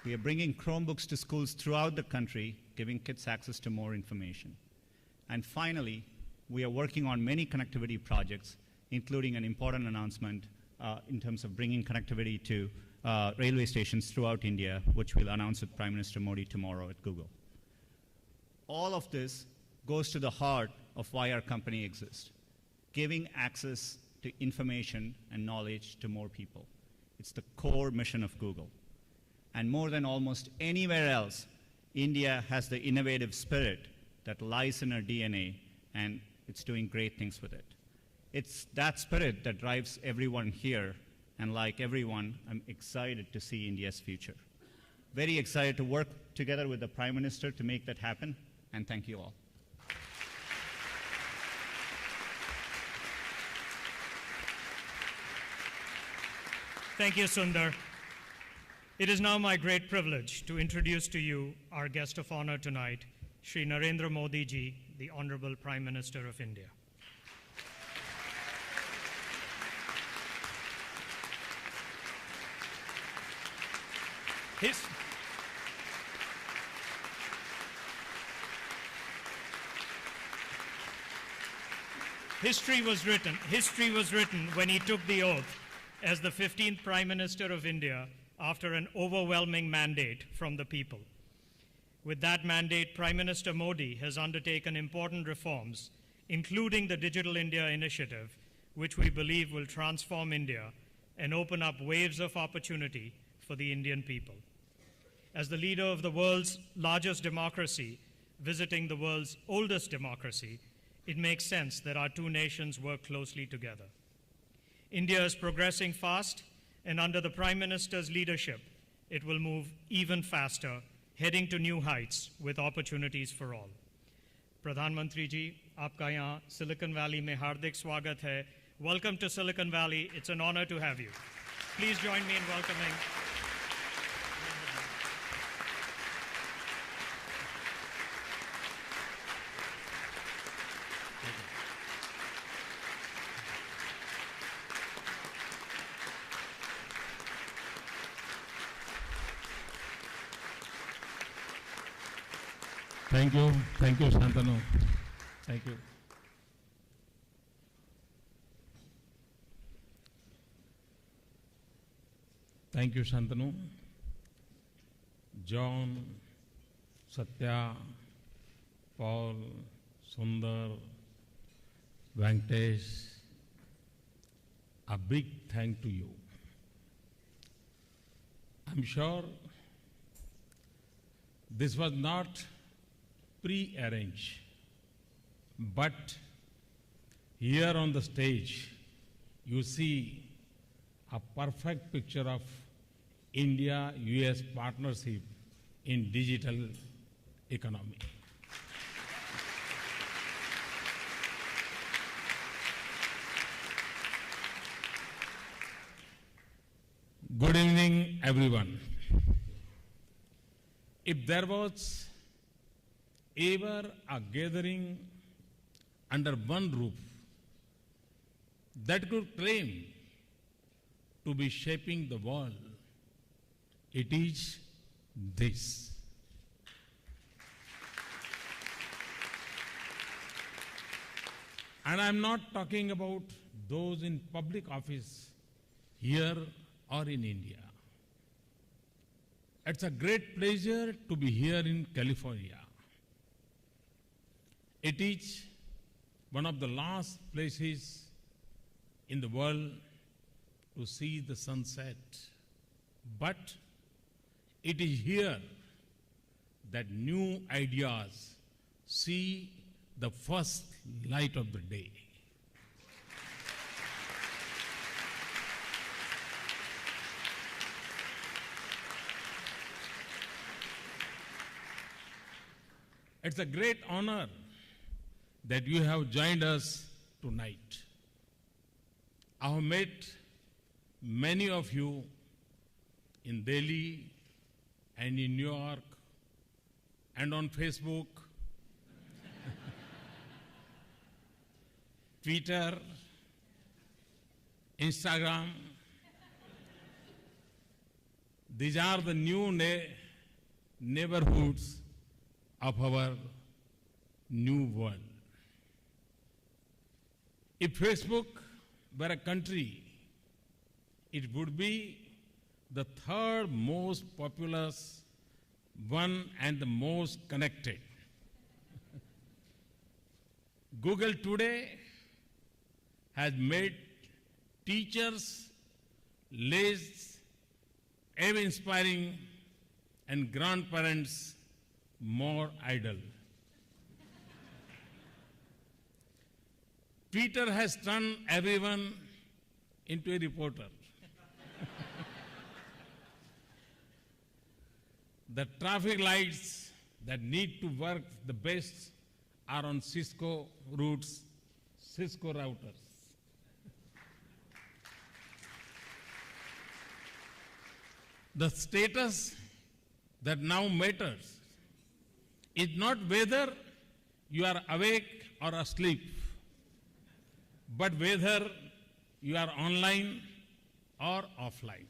We are bringing Chromebooks to schools throughout the country, giving kids access to more information. And finally, we are working on many connectivity projects, including an important announcement in terms of bringing connectivity to railway stations throughout India, which we'll announce with Prime Minister Modi tomorrow at Google. All of this goes to the heart of why our company exists, giving access to information and knowledge to more people. It's the core mission of Google. And more than almost anywhere else, India has the innovative spirit that lies in our DNA, and it's doing great things with it. It's that spirit that drives everyone here, and like everyone, I'm excited to see India's future. Very excited to work together with the Prime Minister to make that happen, and thank you all. Thank you, Sundar. It is now my great privilege to introduce to you our guest of honor tonight, Shri Narendra Modi ji, the Honorable Prime Minister of India. History was written when he took the oath as the 15th Prime Minister of India after an overwhelming mandate from the people. With that mandate, Prime Minister Modi has undertaken important reforms, including the Digital India Initiative, which we believe will transform India and open up waves of opportunity for the Indian people. As the leader of the world's largest democracy, visiting the world's oldest democracy, it makes sense that our two nations work closely together. India is progressing fast, and under the Prime Minister's leadership, it will move even faster, heading to new heights with opportunities for all. Pradhan Mantri ji, aapka yahan Silicon Valley mein hardik swagat hai. Welcome to Silicon Valley. It's an honor to have you. Please join me in welcoming. Thank you, Shantanu. Thank you. Thank you, Shantanu. John, Satya, Paul, Sundar, Venkatesh, a big thank to you. I'm sure this was not pre-arranged, but here on the stage, you see a perfect picture of India-US partnership in digital economy. Good evening, everyone. If there was ever a gathering under one roof that could claim to be shaping the world, it is this. And I'm not talking about those in public office here or in India. It's a great pleasure to be here in California. It is one of the last places in the world to see the sunset. But it is here that new ideas see the first light of the day. It's a great honor that you have joined us tonight. I have met many of you in Delhi and in New York and on Facebook, Twitter, Instagram. These are the new neighborhoods of our new world. If Facebook were a country, it would be the third most populous one and the most connected. Google today has made teachers less awe-inspiring and grandparents more idle. Twitter has turned everyone into a reporter. The traffic lights that need to work the best are on Cisco routes, Cisco routers. The status that now matters is not whether you are awake or asleep, but whether you are online or offline.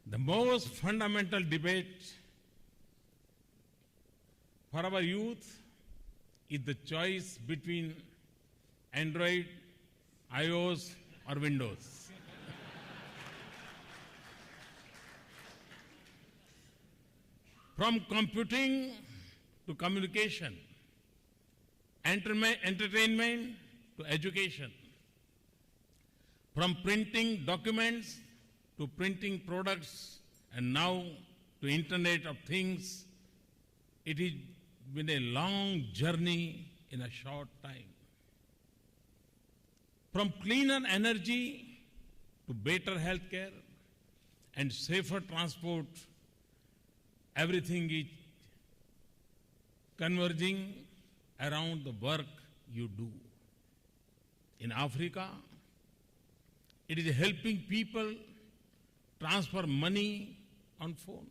The most fundamental debate for our youth is the choice between Android, iOS, or Windows. From computing to communication, entertainment to education, from printing documents to printing products, and now to Internet of Things, it has been a long journey in a short time. From cleaner energy to better healthcare and safer transport, everything is converging around the work you do. In Africa, it is helping people transfer money on phone.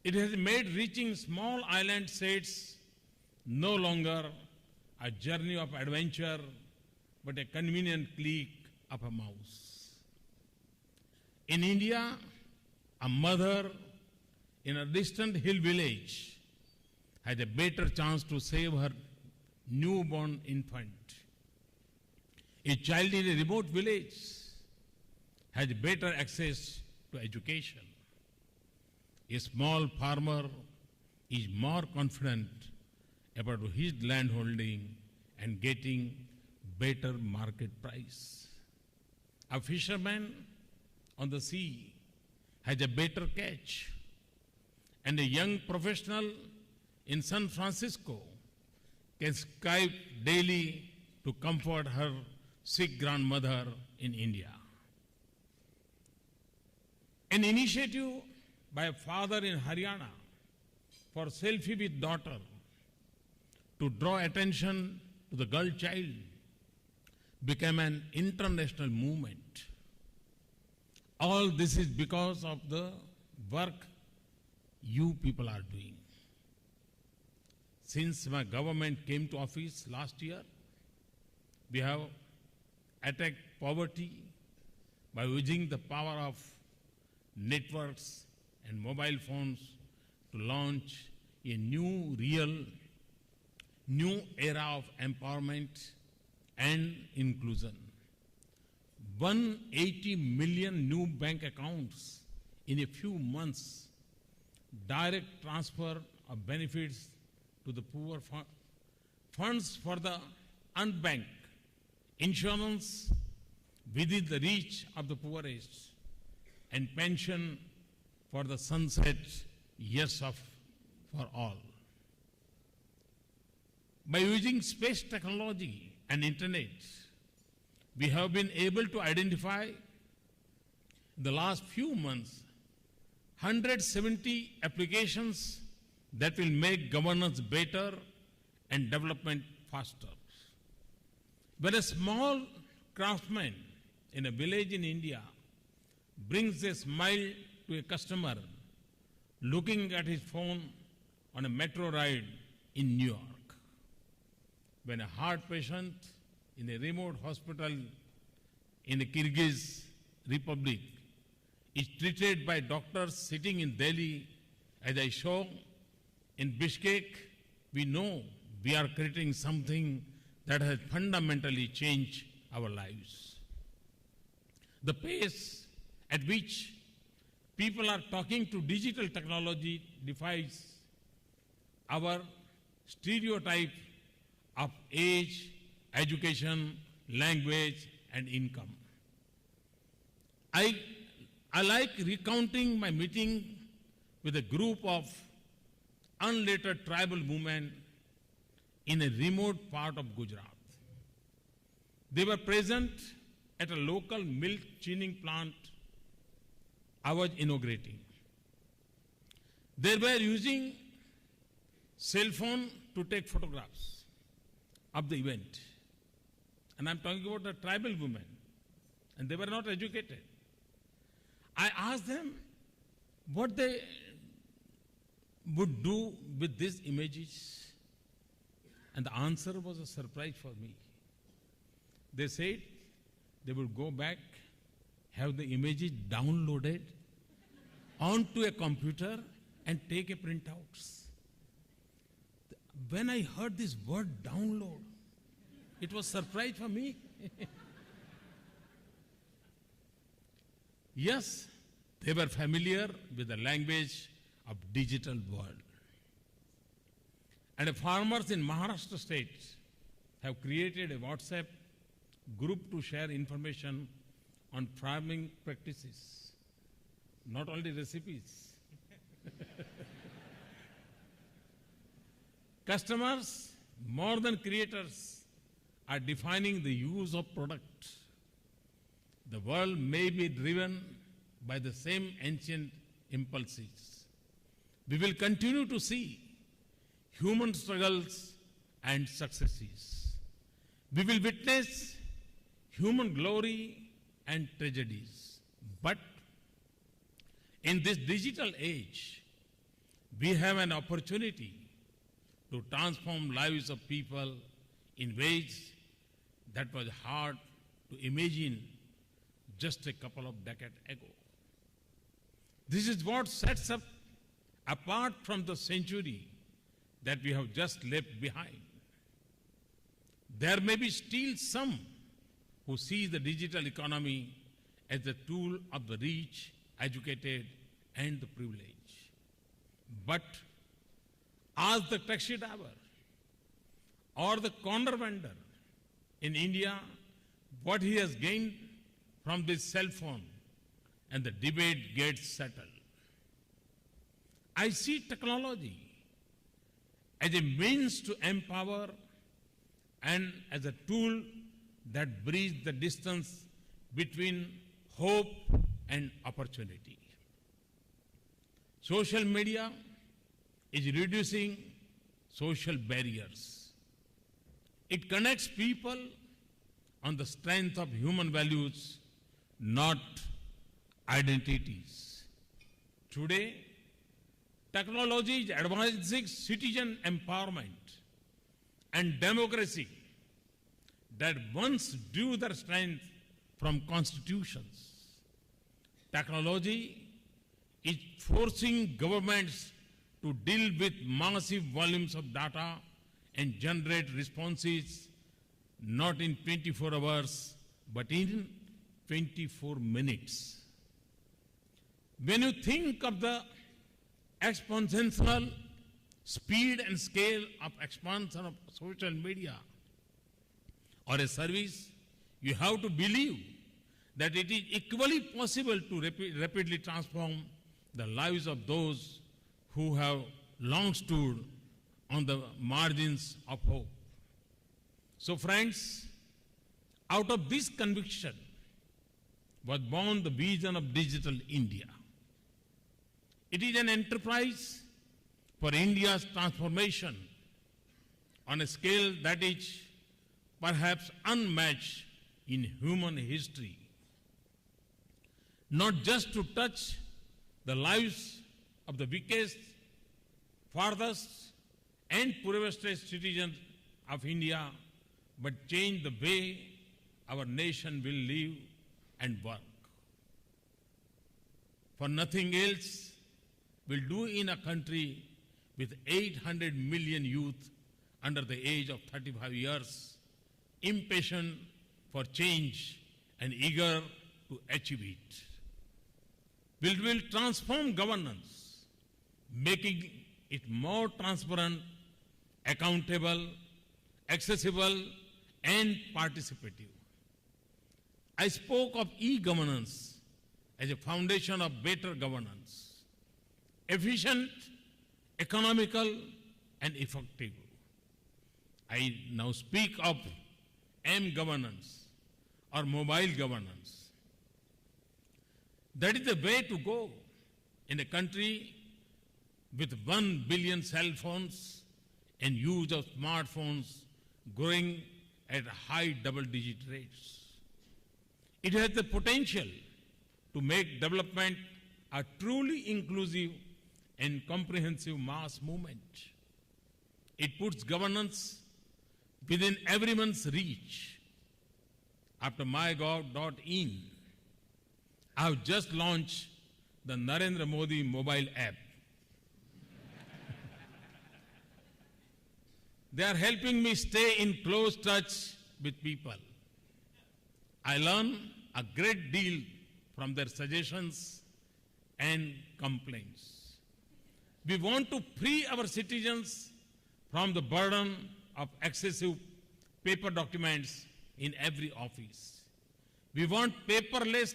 It has made reaching small island states no longer a journey of adventure, but a convenient click of a mouse. In India, a mother in a distant hill village has a better chance to save her newborn infant. A child in a remote village has better access to education. A small farmer is more confident about his land holding and getting better market price. A fisherman on the sea has a better catch, and a young professional in San Francisco can Skype daily to comfort her sick grandmother in India. An initiative by a father in Haryana for selfie with daughter to draw attention to the girl child became an international movement. All this is because of the work you people are doing. Since my government came to office last year, we have attacked poverty by using the power of networks and mobile phones to launch a new era of empowerment and inclusion. 180 million new bank accounts in a few months, direct transfer of benefits to the poor, funds for the unbanked, insurance within the reach of the poorest, and pension for the sunset years for all. By using space technology and internet, we have been able to identify in the last few months 170 applications that will make governance better and development faster. When a small craftsman in a village in India brings a smile to a customer looking at his phone on a metro ride in New York, when a heart patient in a remote hospital in the Kyrgyz Republic is treated by doctors sitting in Delhi, as I show in Bishkek, we know we are creating something that has fundamentally changed our lives. The pace at which people are talking to digital technology defies our stereotype of age, education, language, and income. I like recounting my meeting with a group of unlettered tribal women in a remote part of Gujarat. They were present at a local milk chinning plant I was inaugurating. They were using cell phone to take photographs of the event. And I'm talking about the tribal women. And they were not educated. I asked them what they would do with these images. And the answer was a surprise for me. They said they would go back, have the images downloaded onto a computer and take a printouts. When I heard this word download, it was a surprise for me. Yes, they were familiar with the language of digital world. And farmers in Maharashtra state have created a WhatsApp group to share information on farming practices, not only recipes. Customers, more than creators, are defining the use of product. The world may be driven by the same ancient impulses. We will continue to see human struggles and successes. We will witness human glory and tragedies. But in this digital age, we have an opportunity to transform lives of people in ways that was hard to imagine just a couple of decades ago. This is what sets us apart from the century that we have just left behind. There may be still some who see the digital economy as the tool of the rich, educated, and the privileged. But ask the taxi driver or the corner vendor in India what he has gained from this cell phone, and the debate gets settled. I see technology as a means to empower and as a tool that bridges the distance between hope and opportunity. Social media is reducing social barriers. It connects people on the strength of human values, not identities. Today, technology is advancing citizen empowerment and democracy that once drew their strength from constitutions. Technology is forcing governments to deal with massive volumes of data and generate responses not in 24 hours, but in 24 minutes. When you think of the exponential speed and scale of expansion of social media or a service, you have to believe that it is equally possible to rapidly transform the lives of those who have long stood on the margins of hope. So friends, out of this conviction was born the vision of Digital India. It is an enterprise for India's transformation on a scale that is perhaps unmatched in human history. Not just to touch the lives of the weakest, farthest, and poorest citizens of India, but change the way our nation will live and work. For nothing else will do in a country with 800 million youth under the age of 35 years, impatient for change and eager to achieve it. We will transform governance, making it more transparent, accountable, accessible, and participative. I spoke of e-governance as a foundation of better governance, efficient, economical, and effective. I now speak of m-governance or mobile governance. That is the way to go in a country with 1 billion cell phones and use of smartphones growing at high double-digit rates. It has the potential to make development a truly inclusive and comprehensive mass movement. It puts governance within everyone's reach. After mygov.in, I have just launched the Narendra Modi mobile app. They are helping me stay in close touch with people. I learn a great deal from their suggestions and complaints. We want to free our citizens from the burden of excessive paper documents in every office. We want paperless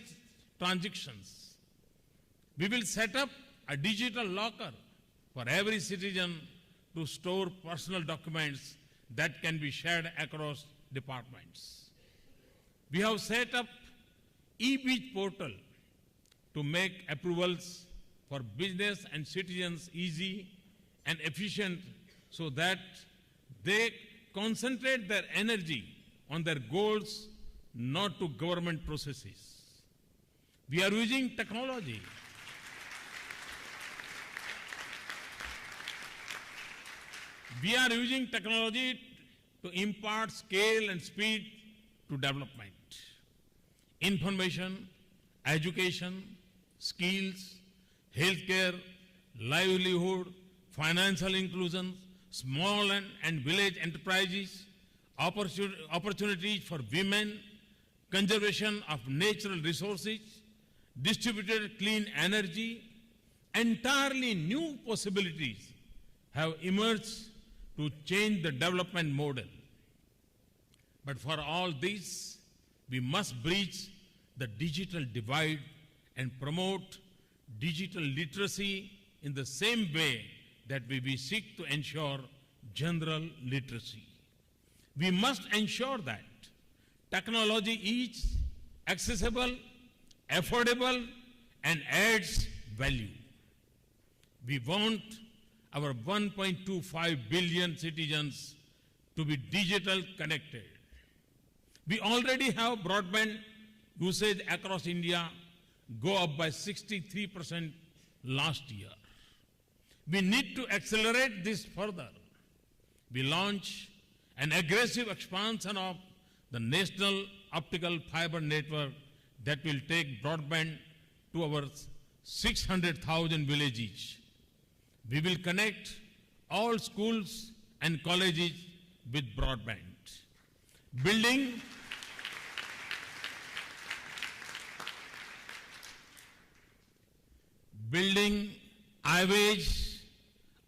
transactions. We will set up a digital locker for every citizen to store personal documents that can be shared across departments. We have set up e-beach portal to make approvals for business and citizens easy and efficient so that they concentrate their energy on their goals, not to government processes. We are using technology. We are using technology to impart scale and speed to development. Information, education, skills, healthcare, livelihood, financial inclusion, small and village enterprises, opportunities for women, conservation of natural resources, distributed clean energy, entirely new possibilities have emerged to change the development model. But for all this, we must bridge the digital divide and promote digital literacy in the same way that we seek to ensure general literacy. We must ensure that technology is accessible, affordable, and adds value. We want our 1.25 billion citizens to be digital connected. We already have broadband usage across India go up by 63% last year. We need to accelerate this further. We launch an aggressive expansion of the national optical fiber network that will take broadband to our 600,000 villages. We will connect all schools and colleges with broadband. Building highways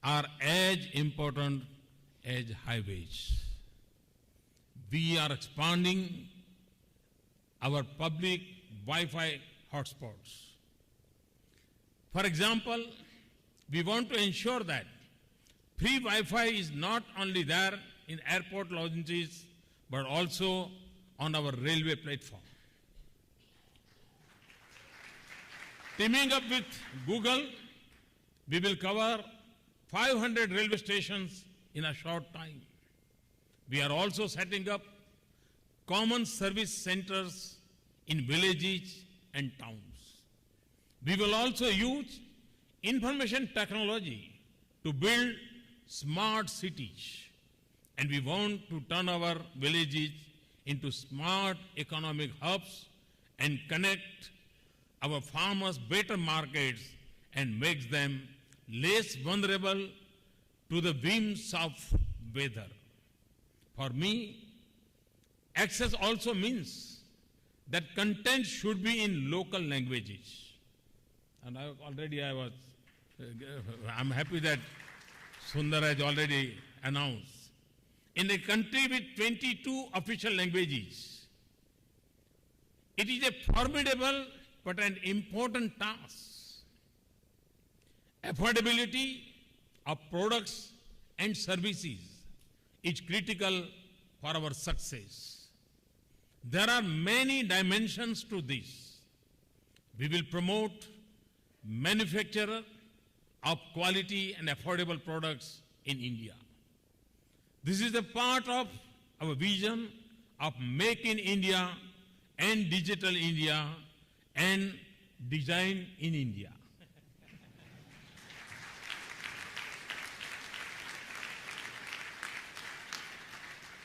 are as important as highways. We are expanding our public Wi-Fi hotspots. For example, we want to ensure that free Wi-Fi is not only there in airport lounges, but also on our railway platform. Teaming up with Google, we will cover 500 railway stations in a short time. We are also setting up common service centers in villages and towns. We will also use information technology to build smart cities. And we want to turn our villages into smart economic hubs and connect our farmers better markets and makes them less vulnerable to the whims of weather. For me, access also means that content should be in local languages. And I'm happy that Sundar has already announced. In a country with 22 official languages, it is a formidable but an important task. Affordability of products and services is critical for our success. There are many dimensions to this. We will promote manufacture of quality and affordable products in India. This is a part of our vision of Make in India and Digital India and Design in India.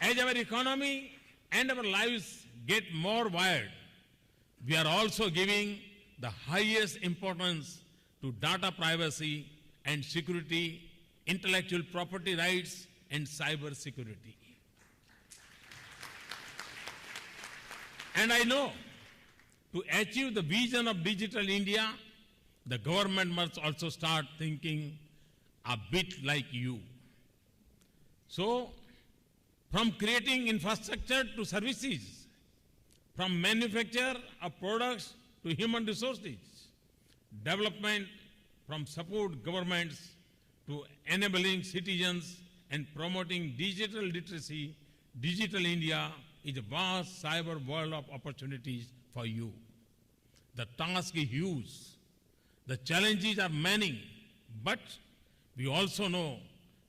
As our economy and our lives get more wired, we are also giving the highest importance to data privacy and security, intellectual property rights, and cyber security. And I know to achieve the vision of Digital India, the government must also start thinking a bit like you. So, from creating infrastructure to services, from manufacture of products to human resources, development from support governments to enabling citizens and promoting digital literacy, Digital India is a vast cyber world of opportunities for you. The task is huge. The challenges are many, but we also know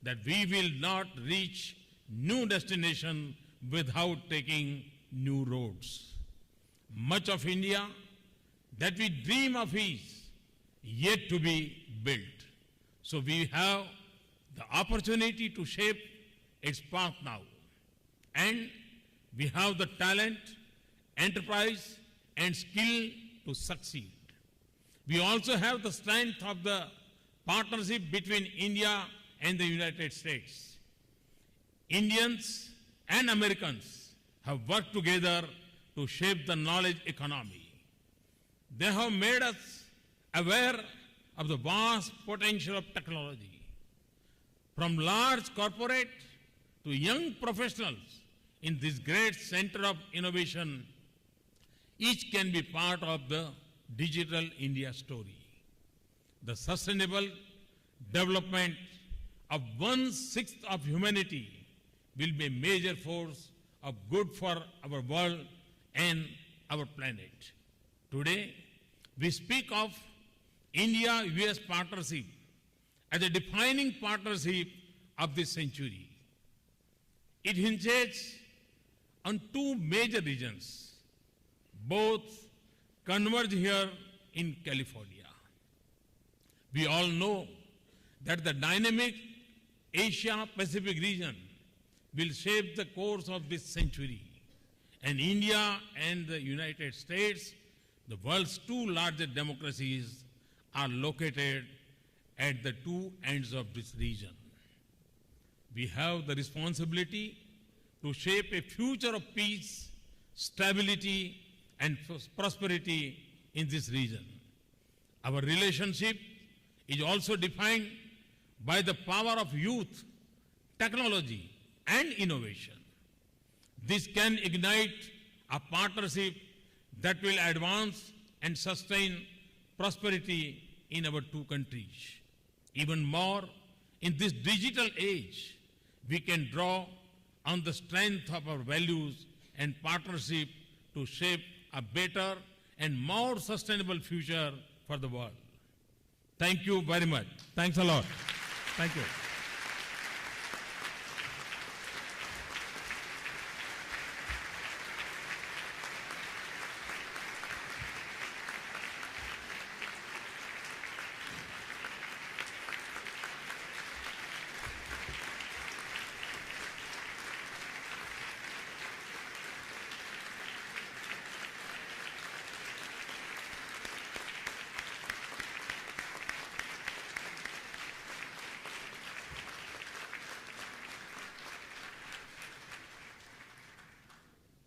that we will not reach new destination without taking new roads. Much of India that we dream of is yet to be built. So we have the opportunity to shape its path now. And we have the talent, enterprise, and skill to succeed. We also have the strength of the partnership between India and the United States. Indians and Americans have worked together to shape the knowledge economy. They have made us aware of the vast potential of technology. From large corporate to young professionals in this great center of innovation, each can be part of the digital India story. The sustainable development of 1/6 of humanity will be a major force of good for our world and our planet. Today, we speak of India-US partnership as a defining partnership of this century. It hinges on two major regions. Both converge here in California. We all know that the dynamic Asia-Pacific region will shape the course of this century. And India and the United States, the world's two largest democracies, are located at the two ends of this region. We have the responsibility to shape a future of peace, stability, and prosperity in this region. Our relationship is also defined by the power of youth, technology, and innovation. This can ignite a partnership that will advance and sustain prosperity in our two countries. Even more, in this digital age, we can draw on the strength of our values and partnership to shape a better and more sustainable future for the world. Thank you very much. Thanks a lot. Thank you.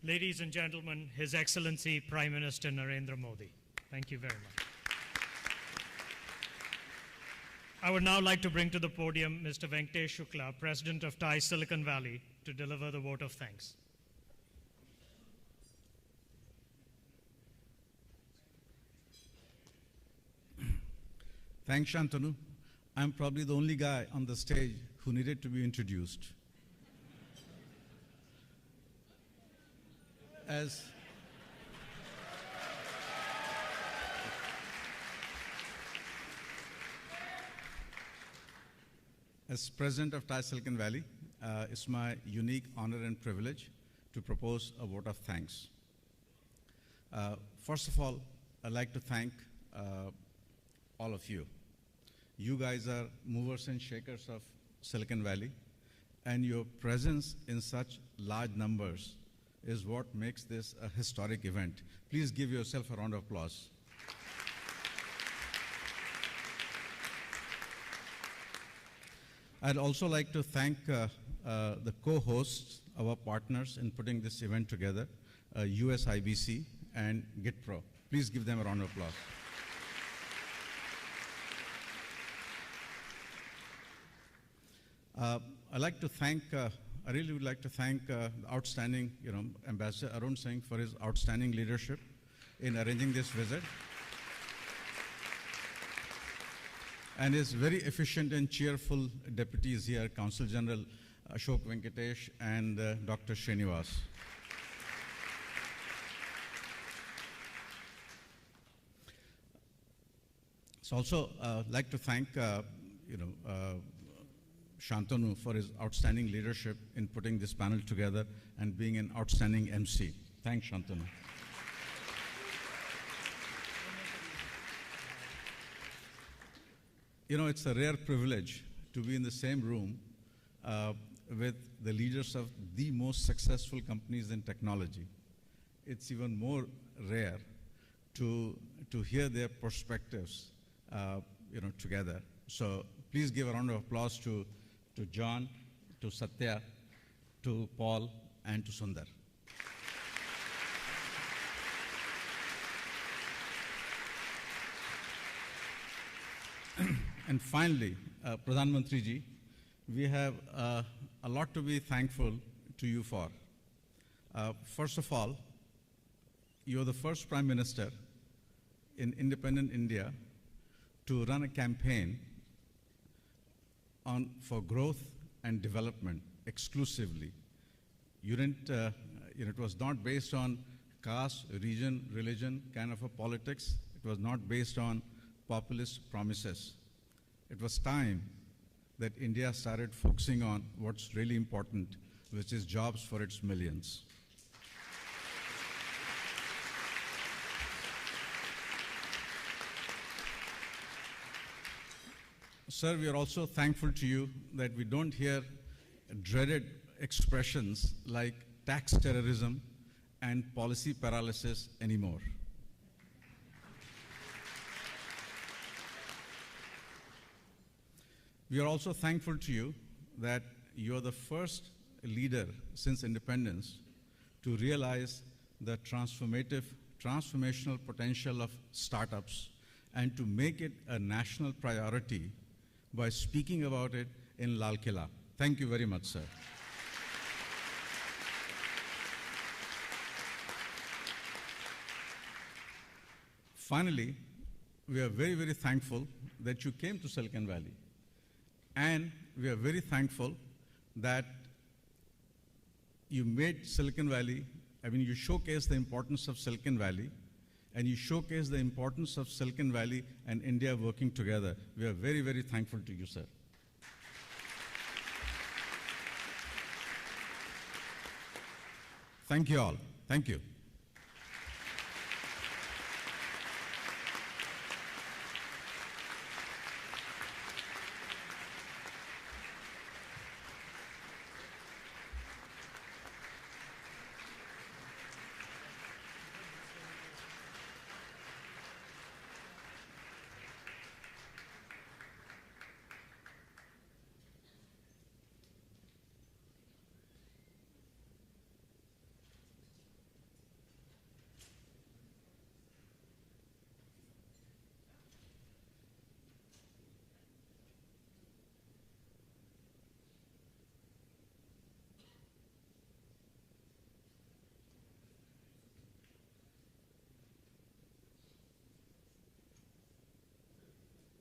Ladies and gentlemen, His Excellency Prime Minister Narendra Modi. Thank you very much. I would now like to bring to the podium Mr. Venkatesh Shukla, President of TiE Silicon Valley, to deliver the vote of thanks. Thanks, Shantanu. I'm probably the only guy on the stage who needed to be introduced. As President of TiE Silicon Valley, it's my unique honor and privilege to propose a vote of thanks. First of all, I'd like to thank all of you. You guys are movers and shakers of Silicon Valley, and your presence in such large numbers is what makes this a historic event. Please give yourself a round of applause. I'd also like to thank the co-hosts, our partners in putting this event together, USIBC and GitPro. Please give them a round of applause. I really would like to thank the outstanding, Ambassador Arun Singh for his outstanding leadership in arranging this visit, and his very efficient and cheerful deputies here, Consul General Ashok Venkatesh and Dr. Srinivas. So also like to thank Shantanu for his outstanding leadership in putting this panel together and being an outstanding MC. Thanks, Shantanu. It's a rare privilege to be in the same room with the leaders of the most successful companies in technology. it's even more rare to hear their perspectives together. So please give a round of applause to John, to Satya, to Paul, and to Sundar. And finally, Pradhan Mantri ji, we have a lot to be thankful to you for. First of all, you're the first Prime Minister in independent India to run a campaign for growth and development exclusively. You didn't, it was not based on caste, region, religion kind of a politics. It was not based on populist promises. It was time that India started focusing on what's really important, which is jobs for its millions. Sir, we are also thankful to you that we don't hear dreaded expressions like tax terrorism and policy paralysis anymore. We are also thankful to you that you are the first leader since independence to realize the transformational potential of startups and to make it a national priority by speaking about it in Lal Killa. Thank you very much, sir. Finally, we are very, very thankful that you came to Silicon Valley. And we are very thankful that you made Silicon Valley, you showcased the importance of Silicon Valley, and you showcased the importance of Silicon Valley and India working together. We are very, very thankful to you, sir. Thank you all. Thank you.